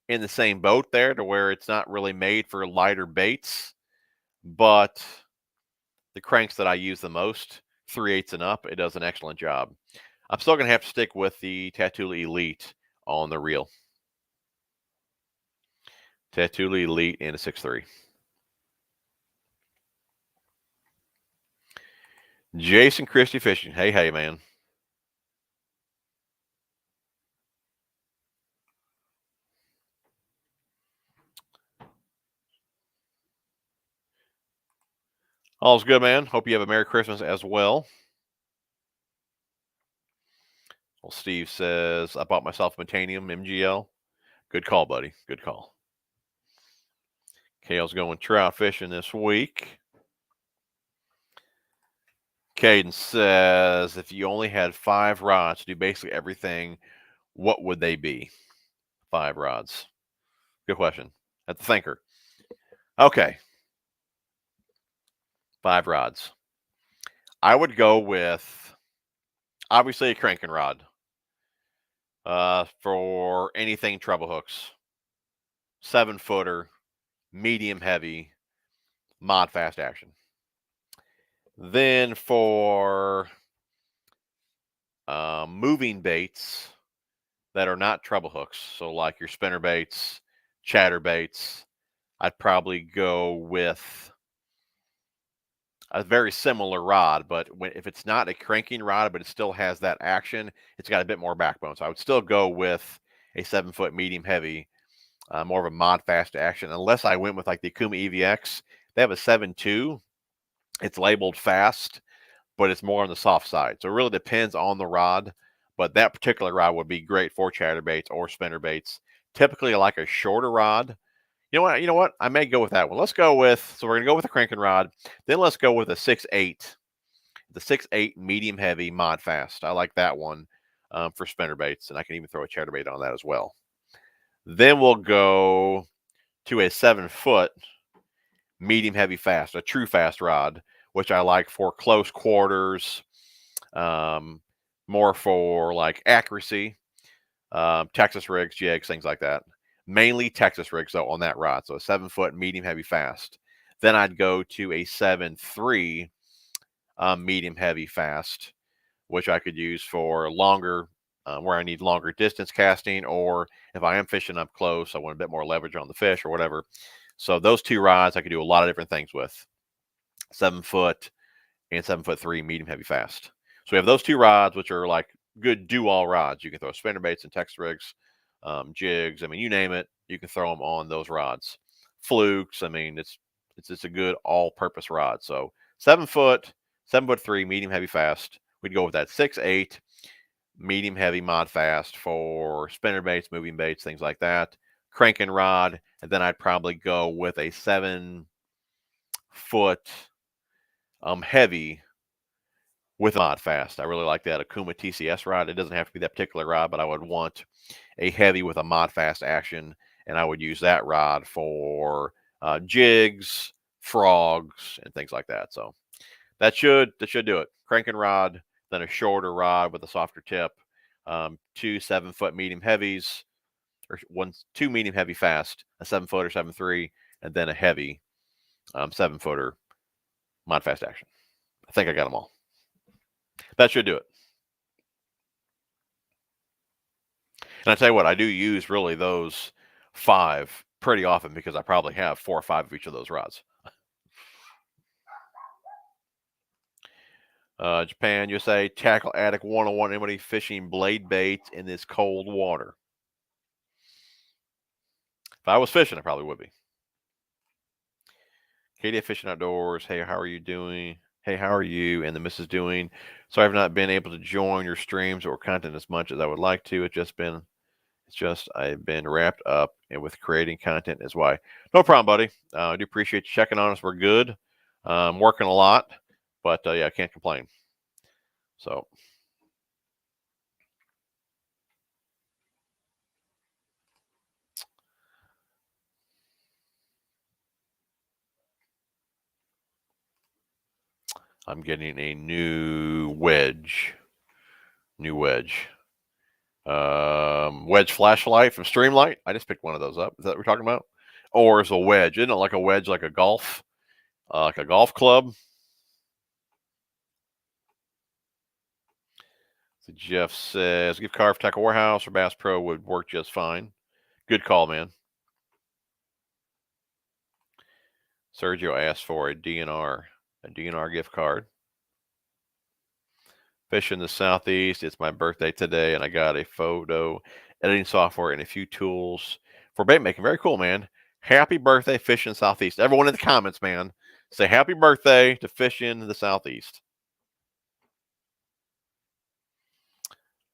Speaker 1: in the same boat there, to where it's not really made for lighter baits, but the cranks that I use the most, 3/8 and up, it does an excellent job. I'm still going to have to stick with the Tatula Elite on the reel. Tatula Elite and a 6.3. Jason Christie Fishing. Hey, man. All's good, man. Hope you have a Merry Christmas as well. Well, Steve says, I bought myself a Metanium MGL. Good call, buddy. Good call. Kale's going trout fishing this week. Caden says, if you only had 5 rods to do basically everything, what would they be? 5 rods. Good question. That's the thinker. Okay. 5 rods. I would go with, obviously, a cranking rod for anything treble hooks. 7-footer, medium heavy, mod fast action. Then for moving baits that are not treble hooks, so like your spinner baits, chatter baits, I'd probably go with a very similar rod, but if it's not a cranking rod, but it still has that action, it's got a bit more backbone. So I would still go with a 7-foot medium heavy, more of a mod fast action, unless I went with like the Akuma EVX. They have a 7.2. It's labeled fast, but it's more on the soft side. So it really depends on the rod, but that particular rod would be great for chatterbaits or spinner baits. Typically, like a shorter rod. You know what? I may go with that one. Let's go with, so we're going to go with a cranking rod. Then let's go with a 6.8. The 6.8 medium heavy mod fast. I like that one for spinner baits, and I can even throw a chatterbait on that as well. Then we'll go to a 7-foot medium heavy fast, a true fast rod, which I like for close quarters, more for like accuracy, Texas rigs, jigs, things like that. Mainly Texas rigs though on that rod. So a 7-foot medium heavy fast. Then I'd go to a 7.3 medium heavy fast, which I could use for longer, where I need longer distance casting, or if I am fishing up close, I want a bit more leverage on the fish or whatever. So those 2 rods I could do a lot of different things with. 7-foot and 7'3" medium heavy fast. So we have those 2 rods, which are like good do-all rods. You can throw spinner baits and Texas rigs, jigs. I mean, you name it, you can throw them on those rods. Flukes. I mean, it's a good all-purpose rod. So 7-foot, 7'3" medium heavy fast. We'd go with that 6.8 medium heavy mod fast for spinner baits, moving baits, things like that. Cranking rod, and then I'd probably go with a 7-foot heavy with a mod fast. I really like that Akuma TCS rod. It doesn't have to be that particular rod, but I would want a heavy with a mod fast action, and I would use that rod for jigs, frogs, and things like that. So that should do it. Cranking rod, then a shorter rod with a softer tip, 2 7-foot medium heavies, or 2 medium heavy fast, a 7-footer, 7.3, and then a heavy 7-footer mod fast action. I think I got them all. That should do it. And I tell you what, I do use really those 5 pretty often because I probably have 4 or 5 of each of those rods. Japan, USA, Tackle Addict 101. Anybody fishing blade baits in this cold water? If I was fishing, I probably would be. Katie Fishing Outdoors. Hey, how are you doing? Hey, how are you and the missus doing? So I've not been able to join your streams or content as much as I would like to. It's just I've been wrapped up and with creating content is why. No problem, buddy. I do appreciate you checking on us. We're good. Working a lot, but yeah, I can't complain. So I'm getting a new wedge. Wedge flashlight from Streamlight. I just picked one of those up. Is that what we're talking about? Or is a wedge? Isn't it like a wedge, like a golf club? So Jeff says gift card for Tackle Warehouse or Bass Pro would work just fine. Good call, man. Sergio asked for a DNR gift card. Fish in the Southeast. It's my birthday today, and I got a photo editing software and a few tools for bait making. Very cool, man. Happy birthday, Fish in the Southeast. Everyone in the comments, man, say happy birthday to Fish in the Southeast.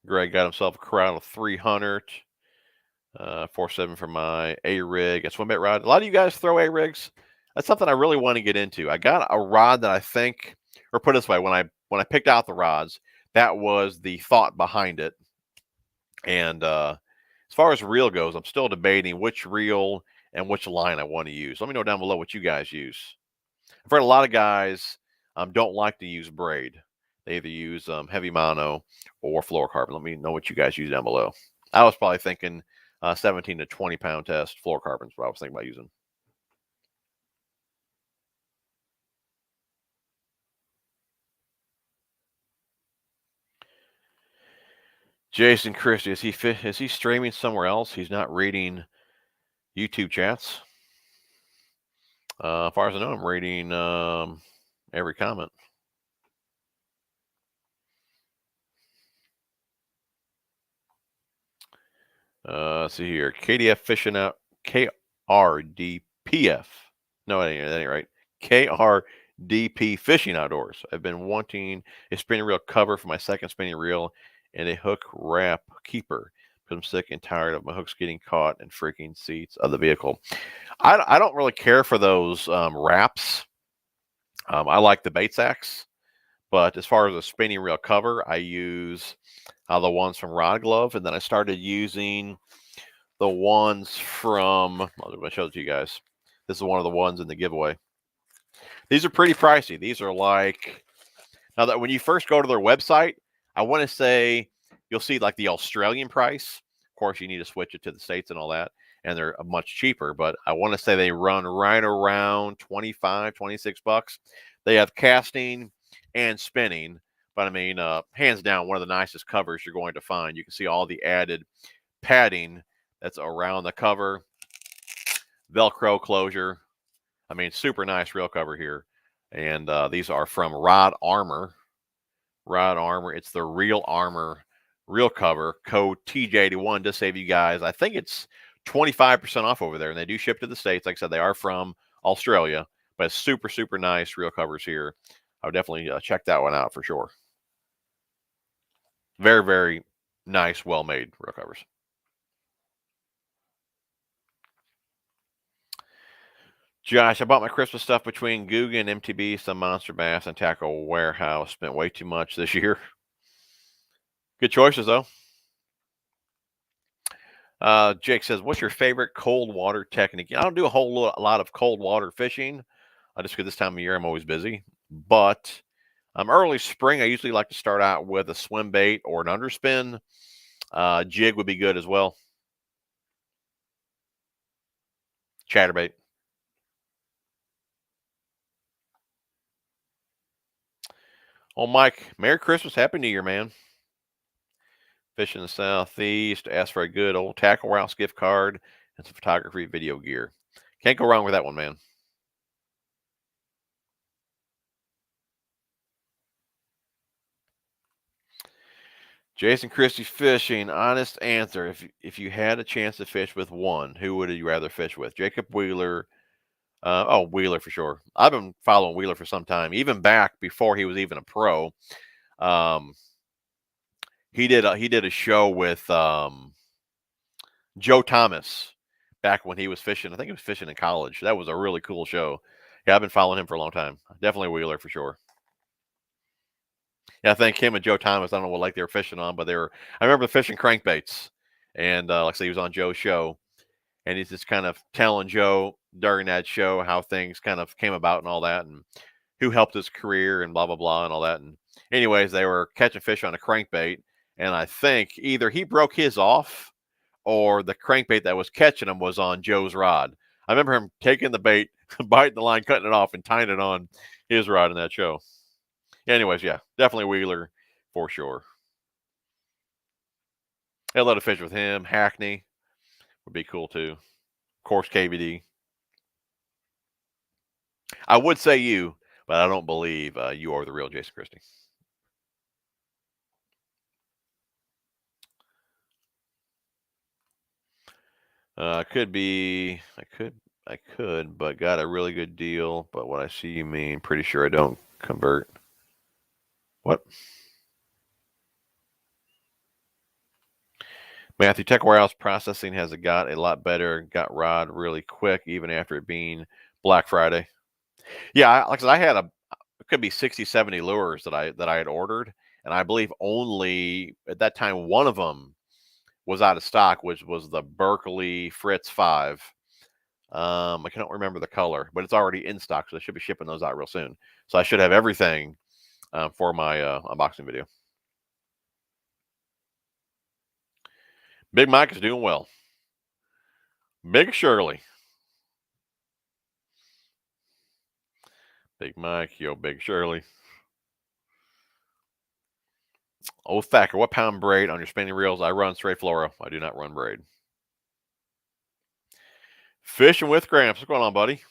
Speaker 1: Greg got himself a Corral 300. 4.7 for my A-rig. A swim bait rod. A lot of you guys throw A-rigs. That's something I really want to get into. I got a rod that I think, or put it this way, when I when I picked out the rods, that was the thought behind it. And as far as reel goes, I'm still debating which reel and which line I want to use. Let me know down below what you guys use. I've heard a lot of guys don't like to use braid. They either use heavy mono or fluorocarbon. Let me know what you guys use down below. I was probably thinking 17 to 20 pound test fluorocarbon is what I was thinking about using. Jason Christie, is he streaming somewhere else? He's not reading YouTube chats. As far as I know, I'm reading every comment. Let's see here. KDF fishing out KRDPF. No, that ain't right. KRDP Fishing Outdoors. I've been wanting a spinning reel cover for my second spinning reel and a hook wrap keeper because I'm sick and tired of my hooks getting caught in freaking seats of the vehicle. I don't really care for those wraps. I like the bait sacks, but as far as a spinning reel cover, I use the ones from Rod Glove, and then I started using the ones from, I showed it to you guys. This is one of the ones in the giveaway. These are pretty pricey. These are like, now that when you first go to their website, I want to say you'll see like the Australian price. Of course, you need to switch it to the States and all that, and they're much cheaper, but I want to say they run right around 25, 26 bucks. They have casting and spinning, but I mean, hands down, one of the nicest covers you're going to find. You can see all the added padding that's around the cover, Velcro closure. I mean, super nice reel cover here. And these are from Rod Armor. Rod Armor. It's the Real Armor reel cover. Code TJ81 to save you guys. I think it's 25% off over there. And they do ship to the States. Like I said, they are from Australia. But it's super, super nice reel covers here. I would definitely check that one out for sure. Very, very nice, well-made reel covers. Josh, I bought my Christmas stuff between Googan, MTB, some Monster Bass, and Tackle Warehouse. Spent way too much this year. Good choices, though. Jake says, what's your favorite cold water technique? I don't do a whole lot of cold water fishing. Just because this time of year I'm always busy. But early spring, I usually like to start out with a swim bait or an underspin. Jig would be good as well. Chatterbait. Oh, Mike, Merry Christmas. Happy New Year, man. Fish in the Southeast. Ask for a good old Tackle Warehouse gift card and some photography video gear. Can't go wrong with that one, man. Jason Christie fishing. Honest answer. If you had a chance to fish with one, who would you rather fish with? Jacob Wheeler. Wheeler for sure. I've been following Wheeler for some time, even back before he was even a pro. He did a show with Joe Thomas back when he was fishing. I think he was fishing in college. That was a really cool show. Yeah, I've been following him for a long time. Definitely Wheeler for sure. Yeah, I think him and Joe Thomas, I don't know what lake they were fishing on, but I remember fishing crankbaits. And like I said, he was on Joe's show. And he's just kind of telling Joe during that show how things kind of came about and all that, and who helped his career and blah, blah, blah, and all that. And anyways, they were catching fish on a crankbait. And I think either he broke his off or the crankbait that was catching him was on Joe's rod. I remember him taking the bait, biting the line, cutting it off, and tying it on his rod in that show. Anyways, yeah, definitely Wheeler for sure. I'd love to fish with him. Hackney would be cool too. Of course, KVD. I would say you, but I don't believe you are the real Jason Christie. I could, but got a really good deal. But what I see you mean, pretty sure I don't convert. What? Matthew, Tech Warehouse processing has got a lot better. Got rod really quick, even after it being Black Friday. Yeah, like I said, I had a could be 60, 70 lures that I had ordered, and I believe only at that time one of them was out of stock, which was the Berkeley Fritz 5. I can't remember the color, but it's already in stock, so they should be shipping those out real soon. So I should have everything for my unboxing video. Big Mike is doing well. Big Shirley. Big Mike, yo, Big Shirley. Oh, Thacker, what pound braid on your spinning reels? I run straight fluoro. I do not run braid. Fishing with Gramps. What's going on, buddy?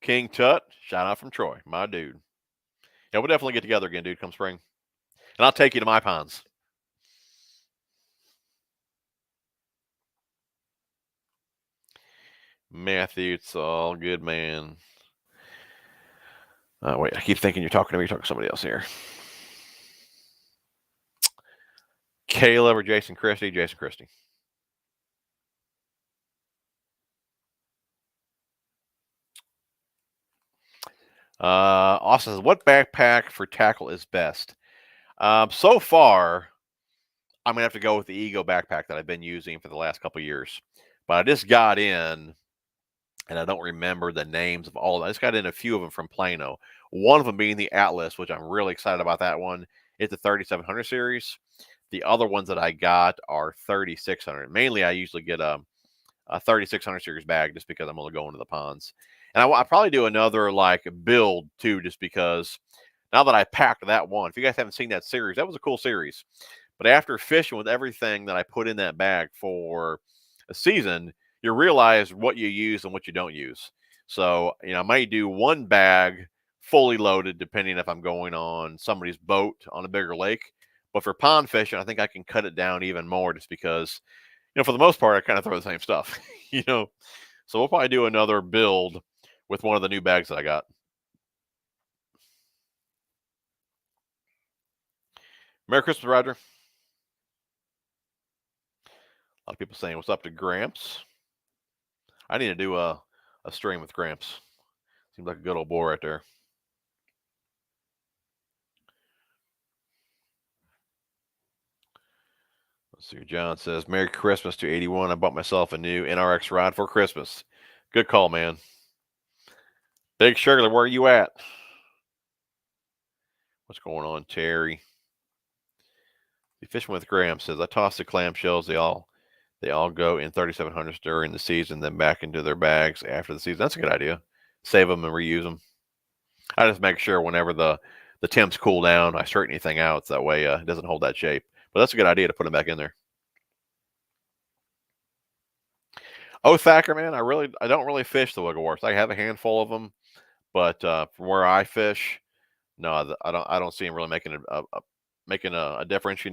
Speaker 1: King Tut, shout out from Troy, my dude. Yeah, we'll definitely get together again, dude, come spring. And I'll take you to my ponds. Matthew, it's all good, man. Wait, I keep thinking you're talking to me. You're talking to somebody else here. Caleb or Jason Christie? Jason Christie. Austin says, what backpack for tackle is best? So far, I'm going to have to go with the Ego backpack that I've been using for the last couple of years. But I just got in, and I don't remember the names of all of them. I just got in a few of them from Plano. One of them being the Atlas, which I'm really excited about that one. It's the 3700 series. The other ones that I got are 3600. Mainly, I usually get a 3600 series bag just because I'm only going to the ponds. And I'll probably do another like build too, just because now that I packed that one, if you guys haven't seen that series, that was a cool series. But after fishing with everything that I put in that bag for a season, you realize what you use and what you don't use. So, I might do one bag fully loaded, depending if I'm going on somebody's boat on a bigger lake. But for pond fishing, I think I can cut it down even more just because, for the most part, I kind of throw the same stuff, So we'll probably do another build with one of the new bags that I got. Merry Christmas, Roger. A lot of people saying, what's up to Gramps? I need to do a stream with Gramps. Seems like a good old boy right there. Let's see. John says, Merry Christmas to 81. I bought myself a new NRX rod for Christmas. Good call, man. Big Shirley, where are you at? What's going on, Terry? The Fishing with Graham says, I toss the clamshells. They all go in 3700s during the season, then back into their bags after the season. That's a good idea. Save them and reuse them. I just make sure whenever the temps cool down, I straighten anything out so that way it doesn't hold that shape. But that's a good idea to put them back in there. Oh, Thacker, man, I don't really fish the Wigglesworths. I have a handful of them, but from where I fish, no, I don't see them really making a difference.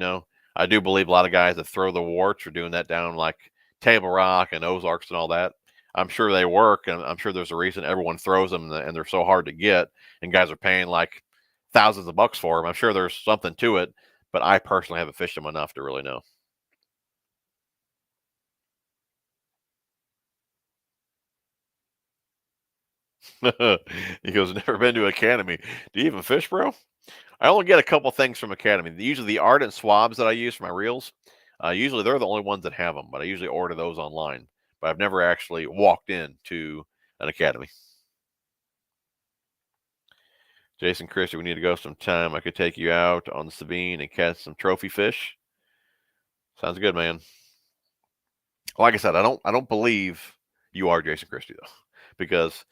Speaker 1: I do believe a lot of guys that throw the warts are doing that down like Table Rock and Ozarks and all that. I'm sure they work, and I'm sure there's a reason everyone throws them, and they're so hard to get, and guys are paying like thousands of bucks for them. I'm sure there's something to it, but I personally haven't fished them enough to really know. He goes, never been to Academy. Do you even fish, bro? I only get a couple things from Academy. Usually the ardent swabs that I use for my reels, usually they're the only ones that have them, but I usually order those online. But I've never actually walked into an Academy. Jason Christie, we need to go sometime. I could take you out on the Sabine and catch some trophy fish. Sounds good, man. Like I said, I don't believe you are Jason Christie though, because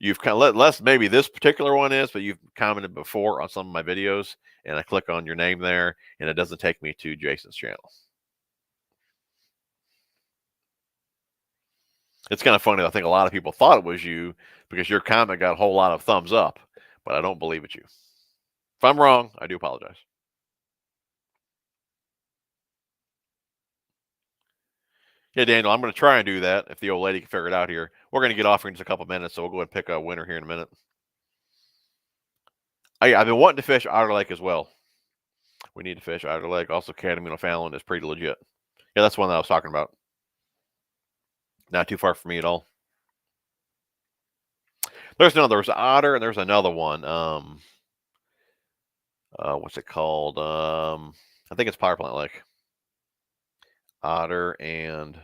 Speaker 1: you've kind of less maybe this particular one is, but you've commented before on some of my videos, and I click on your name there, and it doesn't take me to Jason's channel. It's kind of funny. I think a lot of people thought it was you because your comment got a whole lot of thumbs up, but I don't believe it's you. If I'm wrong, I do apologize. Yeah, Daniel, I'm going to try and do that if the old lady can figure it out here. We're going to get off here in just a couple minutes, so we'll go ahead and pick a winner here in a minute. I've been wanting to fish Otter Lake as well. We need to fish Otter Lake. Also, Academy and Fallon is pretty legit. Yeah, that's one that I was talking about. Not too far from me at all. There's otter and there's another one. What's it called? I think it's Power Plant Lake. Otter and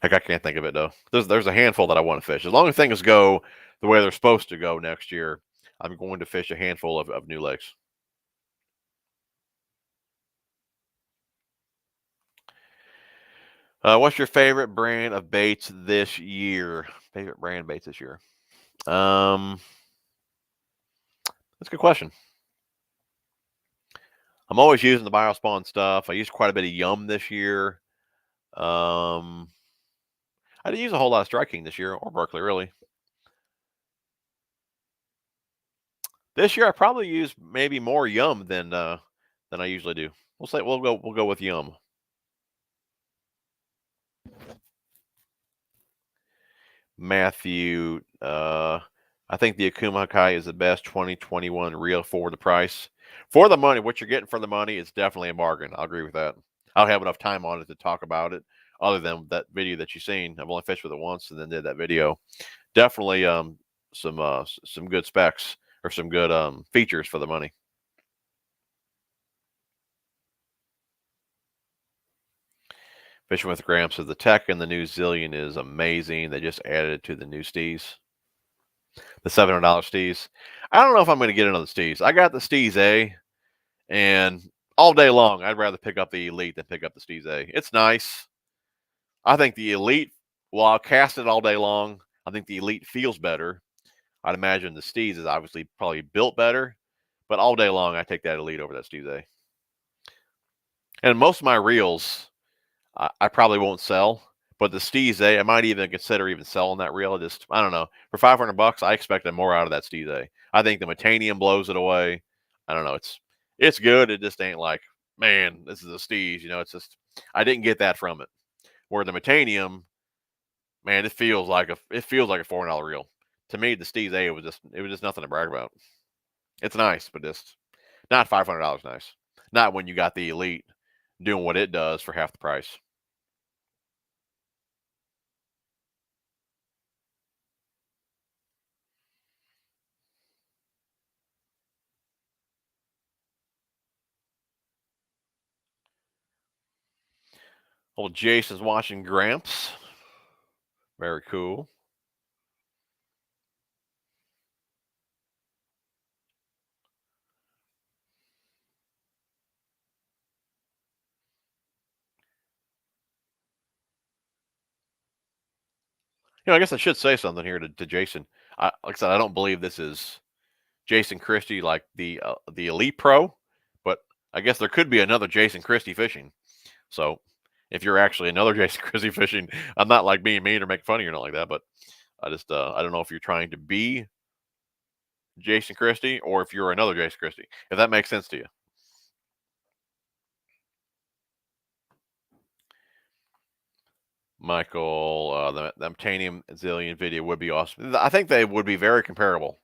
Speaker 1: heck, I can't think of it though. There's a handful that I want to fish. As long as things go the way they're supposed to go next year, I'm going to fish a handful of new lakes. What's your favorite brand of baits this year? Favorite brand baits this year? That's a good question. I'm always using the Biospawn stuff. I used quite a bit of Yum this year. I didn't use a whole lot of Strike King this year, or Berkeley really. This year I probably used maybe more Yum than I usually do. We'll go with Yum. Matthew, I think the Akuma Hakai is the best 2021 reel for the price. For the money, what you're getting for the money is definitely a bargain. I'll agree with that. I don't have enough time on it to talk about it, other than that video that you've seen. I've only fished with it once and then did that video. Definitely some good specs or some good features for the money. Fishing with Graham says the tech in the new Zillion is amazing. They just added it to the new Steez. The $700 Steez. I don't know if I'm going to get another Steez. I got the Steez A, and all day long, I'd rather pick up the Elite than pick up the Steez A. It's nice. I think the Elite, well, I'll cast it all day long. I think the Elite feels better. I'd imagine the Steez is obviously probably built better, but all day long, I take that Elite over that Steez A. And most of my reels, I probably won't sell. But the Steez A, I might even consider even selling that reel. I don't know. For $500, I expected more out of that Steez A. I think the Metanium blows it away. I don't know. It's good. It just ain't like, man, this is a Steez. It's just I didn't get that from it. Where the Metanium, man, it feels like a $400 reel. To me, the Steez A was just nothing to brag about. It's nice, but just not $500 nice. Not when you got the Elite doing what it does for half the price. Old Jason's watching Gramps. Very cool. I guess I should say something here to Jason. Like I said, I don't believe this is Jason Christie, like the Elite Pro, but I guess there could be another Jason Christie fishing. So if you're actually another Jason Christie fishing, I'm not like being mean or making fun of you or nothing like that, but I just I don't know if you're trying to be Jason Christie or if you're another Jason Christie. If that makes sense to you. Michael, the Titanium Zillion video would be awesome. I think they would be very comparable.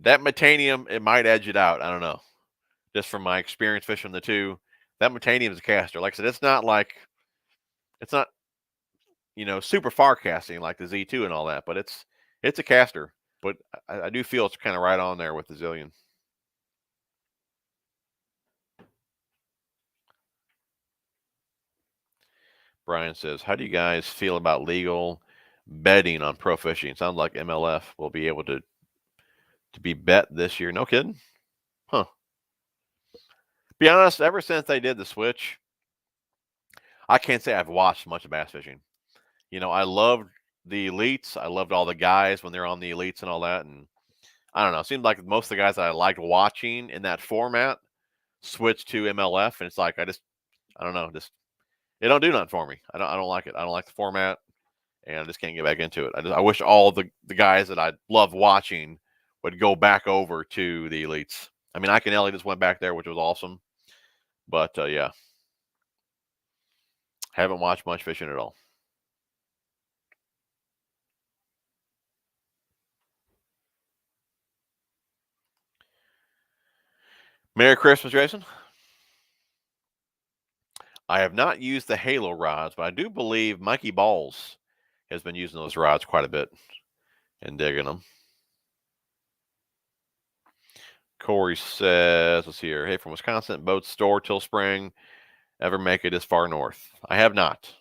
Speaker 1: That Metanium, it might edge it out. I don't know. Just from my experience fishing the two, that Metanium is a caster. Like I said, it's not super far casting like the Z2 and all that, but it's a caster. But I do feel it's kind of right on there with the Zillion. Brian says, how do you guys feel about legal betting on pro fishing? Sounds like MLF will be able to be bet this year. No kidding? Huh. Be honest, ever since they did the switch, I can't say I've watched much of bass fishing. I loved the elites. I loved all the guys when they're on the elites and all that. And I don't know. It seemed like most of the guys that I liked watching in that format switched to MLF, and it's like I don't know. It don't do nothing for me. I don't like it. I don't like the format, and I just can't get back into it. I wish all the guys that I love watching would go back over to the elites. I mean, Ike and Ellie just went back there, which was awesome. But yeah, haven't watched much fishing at all. Merry Christmas, Jason. I have not used the Halo rods, but I do believe Mikey Balls has been using those rods quite a bit and digging them. Corey says, let's see here. Hey, from Wisconsin, boats store till spring. Ever make it this far north? I have not.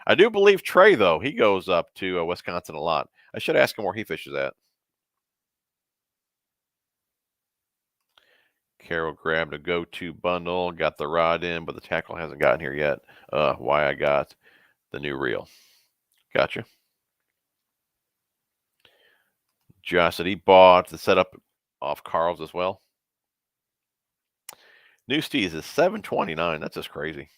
Speaker 1: I do believe Trey, though. He goes up to Wisconsin a lot. I should ask him where he fishes at. Carol grabbed a go-to bundle, got the rod in, but the tackle hasn't gotten here yet. Why I got the new reel. Gotcha. Josh said he bought the setup off Carl's as well. New Steez is $7.29. That's just crazy.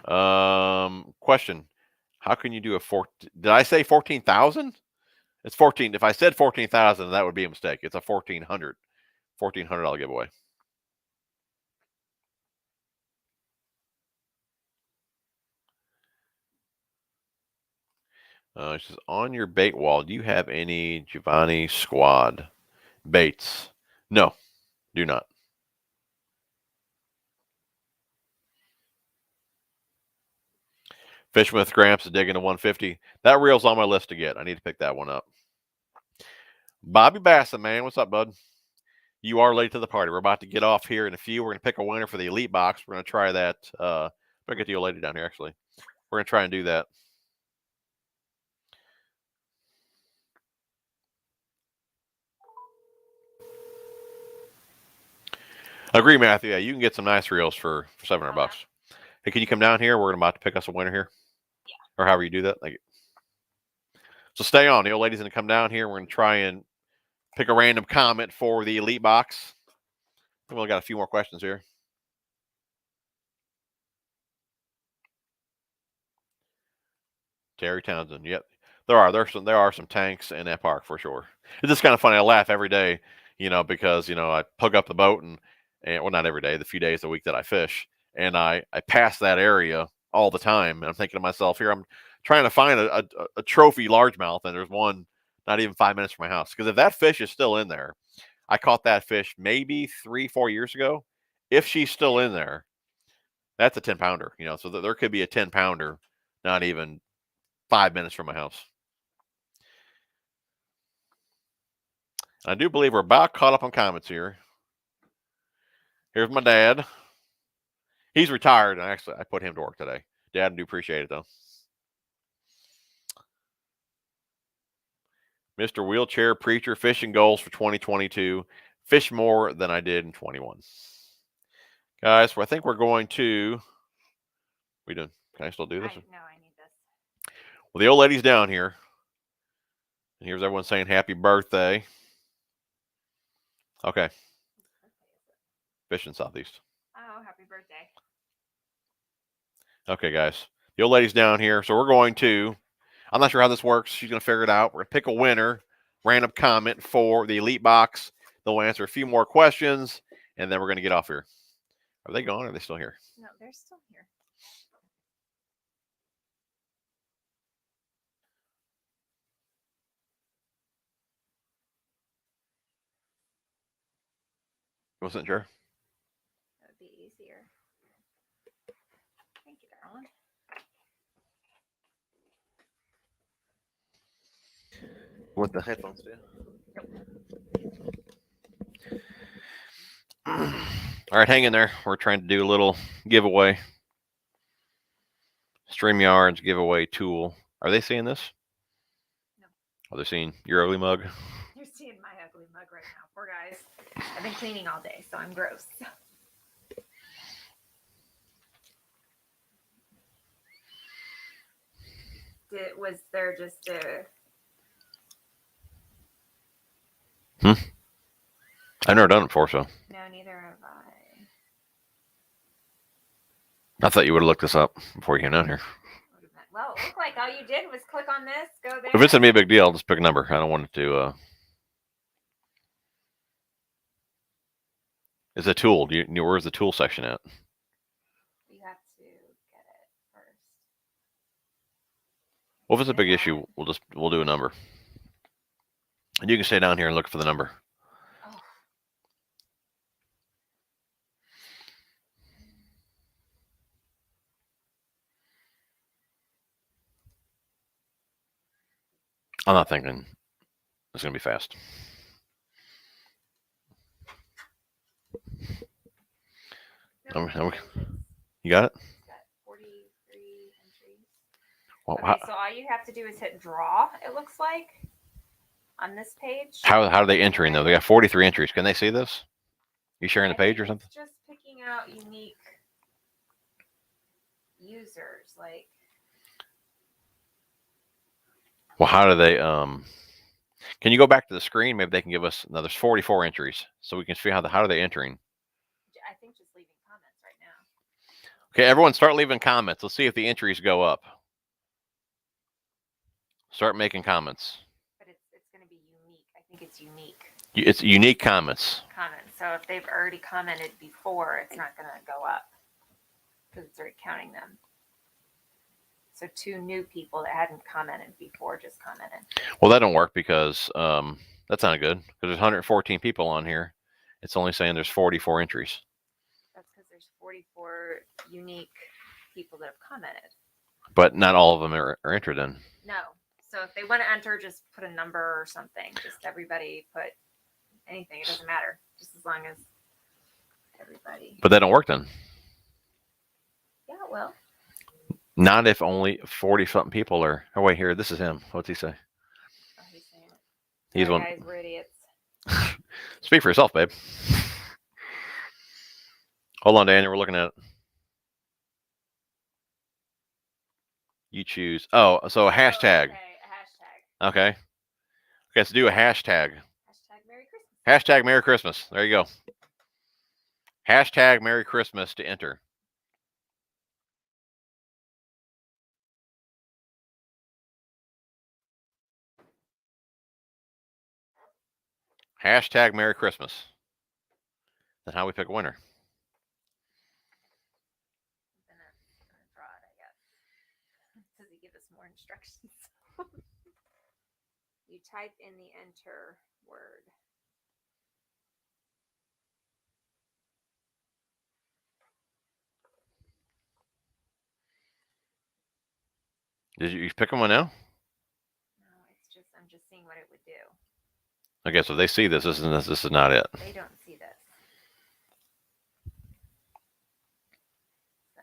Speaker 1: Question: how can you do a Did I say 14,000? It's 14. If I said 14,000, that would be a mistake. It's a $1,400 giveaway. It says, on your bait wall, do you have any Giovanni Squad baits? No, do not. Fishing with Gramps is digging to 150. That reel's on my list to get. I need to pick that one up. Bobby Bassett, man. What's up, bud? You are late to the party. We're about to get off here in a few. We're going to pick a winner for the Elite Box. We're going to try that. I'm going to get the old lady down here, actually. We're going to try and do that. I agree, Matthew. Yeah, you can get some nice reels for $700. Hey, can you come down here? We're about to pick us a winner here.
Speaker 2: Yeah.
Speaker 1: Or however you do that. Thank you. So stay on. The old lady's going to come down here. We're going to try and pick a random comment for the Elite Box. We've only got a few more questions here. Terry Townsend. Yep. There are some tanks in that park for sure. It's just kind of funny. I laugh every day, because I plug up the boat and well, not every day, the few days a week that I fish, and I pass that area all the time, and I'm thinking to myself, here I'm trying to find a trophy largemouth, and there's one not even 5 minutes from my house. Because if that fish is still in there, I caught that fish maybe 3-4 years ago. If she's still in there, that's a 10-pounder. So there could be a 10-pounder, not even 5 minutes from my house. I do believe we're about caught up on comments here. Here's my dad. He's retired, and actually I put him to work today. Dad, I do appreciate it, though. Mr. Wheelchair Preacher, fishing goals for 2022. Fish more than I did in 21. Guys, I think we're going to... We doing? Can I still do this?
Speaker 2: No, I need this.
Speaker 1: Well, the old lady's down here. And here's everyone saying happy birthday. Okay. Fishing Southeast.
Speaker 2: Oh, happy birthday.
Speaker 1: Okay, guys. The old lady's down here. So we're going to... I'm not sure how this works. She's going to figure it out. We're going to pick a winner. Random comment for the Elite Box. They'll answer a few more questions. And then we're going to get off here. Are they gone or are they still here?
Speaker 2: No, they're still here.
Speaker 1: Wasn't sure.
Speaker 2: That would be easier. Thank you, darling.
Speaker 1: What the headphones do? All right, hang in there. We're trying to do a little giveaway. StreamYard's giveaway tool. Are they seeing this?
Speaker 2: No.
Speaker 1: Are they seeing your ugly mug?
Speaker 2: You're seeing my ugly mug right now. Poor guys. I've been cleaning all day, so I'm gross. Was there just a...
Speaker 1: I've never done it before, so.
Speaker 2: No, neither have I.
Speaker 1: I thought you would have looked this up before you came down here.
Speaker 2: Well, it looked like all you did was click on this, go there.
Speaker 1: If it's going to be a big deal, I'll just pick a number. I don't want it to... It's a tool. Where's the tool section at?
Speaker 2: You have to get it first.
Speaker 1: Well, if it's a big issue, we'll do a number. And you can stay down here and look for the number.
Speaker 2: Oh.
Speaker 1: I'm not thinking it's going to be fast.
Speaker 2: No,
Speaker 1: You got it?
Speaker 2: it's got 43 entries.
Speaker 1: Well,
Speaker 2: Okay, so all you have to do is hit draw, it looks like, on this page.
Speaker 1: how are they entering, though? They got 43 entries. Can they see this? You sharing the page or something?
Speaker 2: It's just picking out unique users, like.
Speaker 1: Well, how do they? Can you go back to the screen? Maybe they can give us. No, there's 44 entries, so we can see how are they entering.
Speaker 2: I think just leaving comments right now.
Speaker 1: Okay, everyone, start leaving comments. Let's see if the entries go up. Start making comments.
Speaker 2: But it's going to be unique. I think it's unique.
Speaker 1: It's unique comments.
Speaker 2: So if they've already commented before, it's not going to go up because it's already counting them. So 2 new people that hadn't commented before just commented.
Speaker 1: Well, that don't work because that's not good because there's 114 people on here. It's only saying there's 44 entries.
Speaker 2: That's because there's 44 unique people that have commented.
Speaker 1: But not all of them are entered in.
Speaker 2: No. So if they want to enter, just put a number or something. Just everybody put anything. It doesn't matter. Just as long as everybody.
Speaker 1: But that don't work then.
Speaker 2: Yeah, it will.
Speaker 1: Not if only 40-something people are. Oh, wait, here. This is him. What's he say?
Speaker 2: Oh, he's saying it.
Speaker 1: He's one.
Speaker 2: Guys, we're idiots.
Speaker 1: Speak for yourself, babe. Hold on, Daniel. We're looking at it. You choose. Oh, so a hashtag.
Speaker 2: Okay, a hashtag.
Speaker 1: Okay. Okay, let's do a hashtag.
Speaker 2: Hashtag Merry Christmas.
Speaker 1: Hashtag Merry Christmas. There you go. Hashtag Merry Christmas to enter. Hashtag Merry Christmas. That's how we pick a winner.
Speaker 2: I'm gonna draw it, I guess. Does he give us more instructions? You type in the enter word.
Speaker 1: Did you pick one now?
Speaker 2: No, I'm just seeing what it would do.
Speaker 1: Okay, so they see this. This is not it.
Speaker 2: They don't see this. So,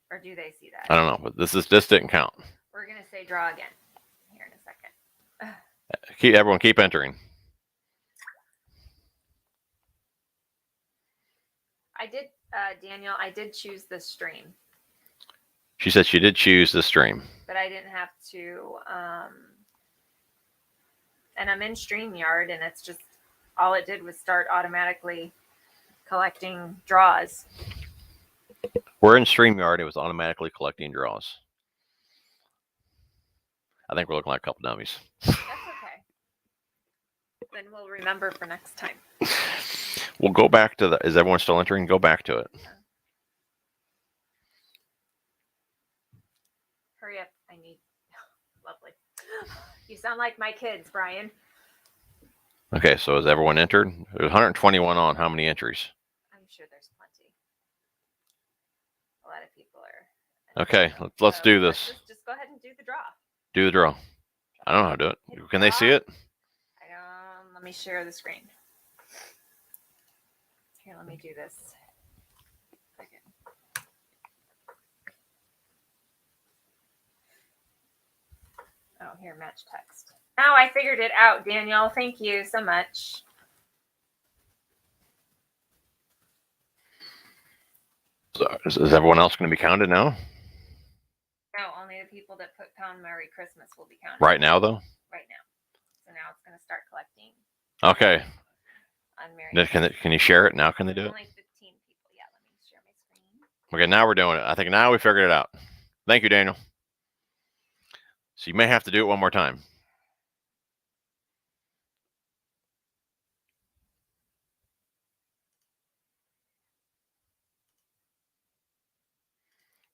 Speaker 2: or do they see that?
Speaker 1: I don't know, but this didn't count.
Speaker 2: We're gonna say draw again here in a second.
Speaker 1: Everyone keep entering.
Speaker 2: I did, Daniel. I did choose this stream.
Speaker 1: She said she did choose the stream,
Speaker 2: but I didn't have to. And I'm in StreamYard, and it's just all it did was start automatically collecting draws.
Speaker 1: We're in StreamYard. It was automatically collecting draws. I think we're looking like a couple dummies.
Speaker 2: That's okay. Then we'll remember for next time.
Speaker 1: We'll go back to the. Is everyone still entering? Go back to it.
Speaker 2: Hurry up. I need. Lovely. You sound like my kids, Brian.
Speaker 1: Okay, so has everyone entered? There's 121 on. How many entries?
Speaker 2: I'm sure there's plenty. A lot of people are.
Speaker 1: Okay, let's do this.
Speaker 2: Just go ahead and do the draw.
Speaker 1: Do the draw. I don't know how to do it. Can they see it?
Speaker 2: Let me share the screen. Here, let me do this. Okay. Oh, here, match text. Now I figured it out, Daniel. Thank you so much.
Speaker 1: So is everyone else going to be counted now?
Speaker 2: No, only the people that put pound Merry Christmas will be counted.
Speaker 1: Right now, though?
Speaker 2: Right now. So now it's going to start collecting.
Speaker 1: Okay.
Speaker 2: On Merry
Speaker 1: Can you share it now? Can they do it?
Speaker 2: Only 15 people. Yeah, let me share my screen.
Speaker 1: Okay, now we're doing it. I think now we figured it out. Thank you, Daniel. So you may have to do it one more time.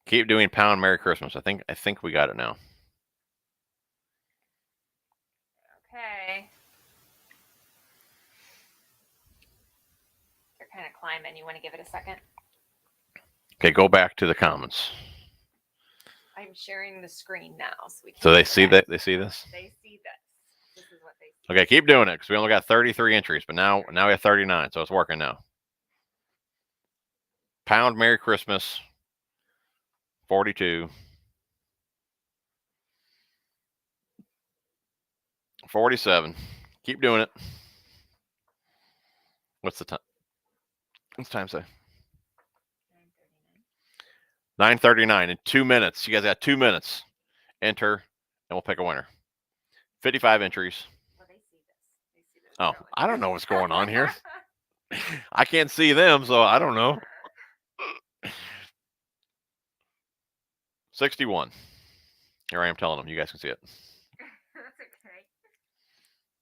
Speaker 1: Keep doing pound Merry Christmas. I think we got it now.
Speaker 2: Okay. They're kind of climbing. You want to give it a second?
Speaker 1: Okay, go back to the comments.
Speaker 2: I I'm sharing the screen now, so we can.
Speaker 1: So they see that. They see this.
Speaker 2: They see this. This is what they see.
Speaker 1: Okay, keep doing it because we only got 33 entries, but now we have 39, so it's working now. Pound Merry Christmas. 42. 47. Keep doing it. What's the time? What's the time say? 9:39 in 2 minutes. You guys got 2 minutes. Enter, and we'll pick a winner. 55 entries.
Speaker 2: Well, they see this. They see this.
Speaker 1: Oh, I don't know what's going on here. I can't see them, so I don't know. 61. Here I am telling them. You guys can see it.
Speaker 2: That's okay.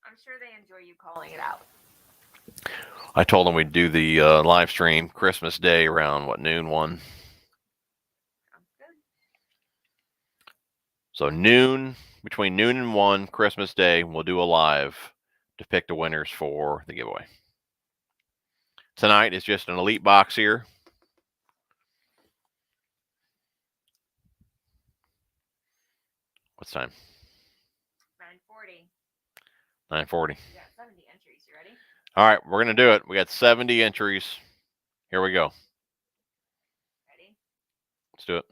Speaker 2: I'm sure they enjoy you calling it out.
Speaker 1: I told them we'd do the live stream Christmas Day around, noon 1.
Speaker 2: Sounds good.
Speaker 1: So between noon and 1, Christmas Day, we'll do a live to pick the winners for the giveaway. Tonight is just an elite box here. What's time?
Speaker 2: 9:40.
Speaker 1: 9:40.
Speaker 2: You got 70 entries. You ready?
Speaker 1: All right, we're going to do it. We got 70 entries. Here we go.
Speaker 2: Ready?
Speaker 1: Let's do it.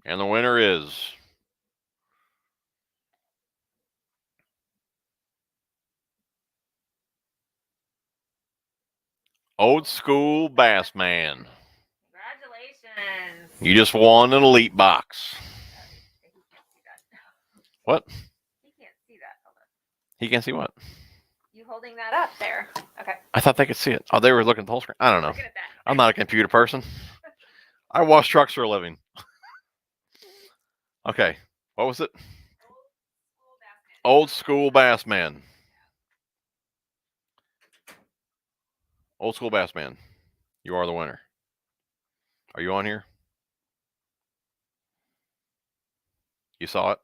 Speaker 1: And the winner is Old School Bass Man.
Speaker 2: Congratulations.
Speaker 1: You just won an elite box.
Speaker 2: He can't see that.
Speaker 1: What?
Speaker 2: He can't see that. Hold on.
Speaker 1: He can't see what?
Speaker 2: You holding that up there. Okay.
Speaker 1: I thought they could see it. Oh, they were looking at the whole screen. I don't know.
Speaker 2: Look at that.
Speaker 1: I'm not a computer person. I wash trucks for a living. Okay. What was it? Old School Bass Man. Old School Bass Man. You are the winner. Are you on here? You saw it?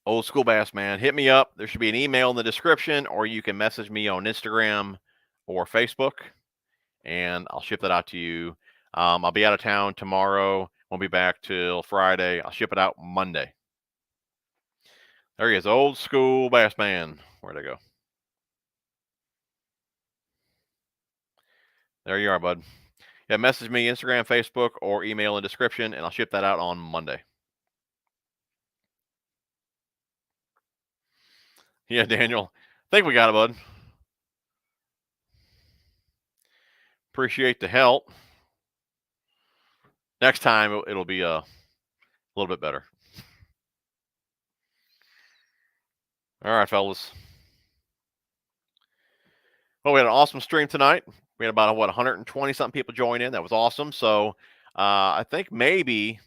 Speaker 1: Old School Bass Man. Hit me up. There should be an email in the description, or you can message me on Instagram or Facebook, and I'll ship that out to you. I'll be out of town tomorrow. Won't be back till Friday. I'll ship it out Monday. There he is, Old School Bass Man. Where'd I go? There you are, bud. Yeah, message me Instagram, Facebook, or email in the description, and I'll ship that out on Monday. Yeah, Daniel. I think we got it, bud. Appreciate the help. Next time, it'll be a little bit better. All right, fellas. Well, we had an awesome stream tonight. We had about 120-something people join in. That was awesome. So I think maybe,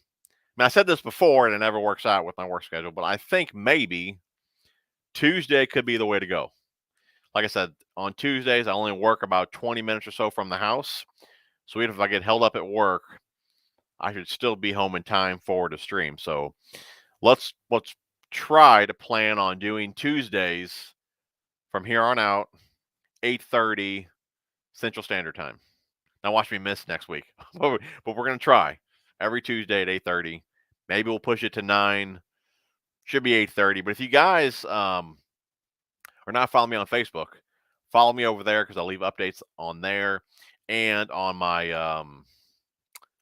Speaker 1: I said this before and it never works out with my work schedule, but I think maybe Tuesday could be the way to go. Like I said, on Tuesdays, I only work about 20 minutes or so from the house. So even if I get held up at work, I should still be home in time for the stream. So let's try to plan on doing Tuesdays from here on out, 8:30 Central Standard Time. Now watch me miss next week, but we're going to try every Tuesday at 8:30. Maybe we'll push it to 9. Should be 8:30. But if you guys are not following me on Facebook, follow me over there because I'll leave updates on there and on my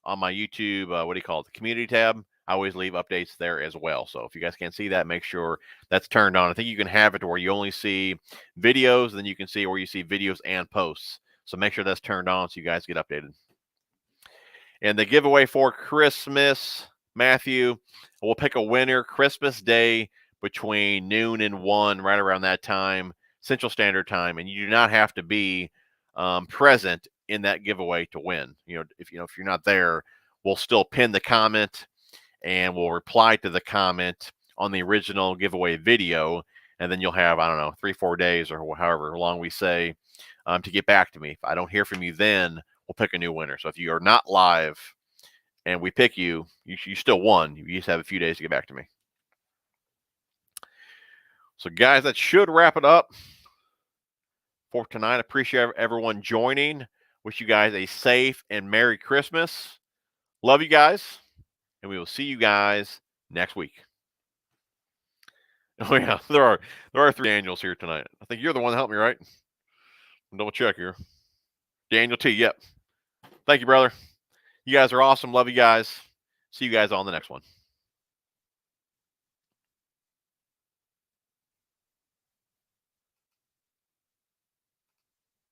Speaker 1: YouTube. What do you call it? The community tab. I always leave updates there as well. So if you guys can't see that, make sure that's turned on. I think you can have it to where you only see videos, and then you can see where you see videos and posts. So make sure that's turned on so you guys get updated. And the giveaway for Christmas, Matthew, we'll pick a winner Christmas Day between noon and 1, right around that time, Central Standard Time. And you do not have to be present in that giveaway to win. If you're not there, we'll still pin the comment and we'll reply to the comment on the original giveaway video. And then you'll have, 3-4 days or however long we say to get back to me. If I don't hear from you then, we'll pick a new winner. So if you are not live and we pick you, you still won. You just have a few days to get back to me. So guys, that should wrap it up for tonight. I appreciate everyone joining. Wish you guys a safe and Merry Christmas. Love you guys, and we will see you guys next week. Oh yeah, there are 3 Daniels here tonight. I think you're the one that helped me, right? Double check here. Daniel T. Yep. Thank you, brother. You guys are awesome. Love you guys. See you guys on the next one.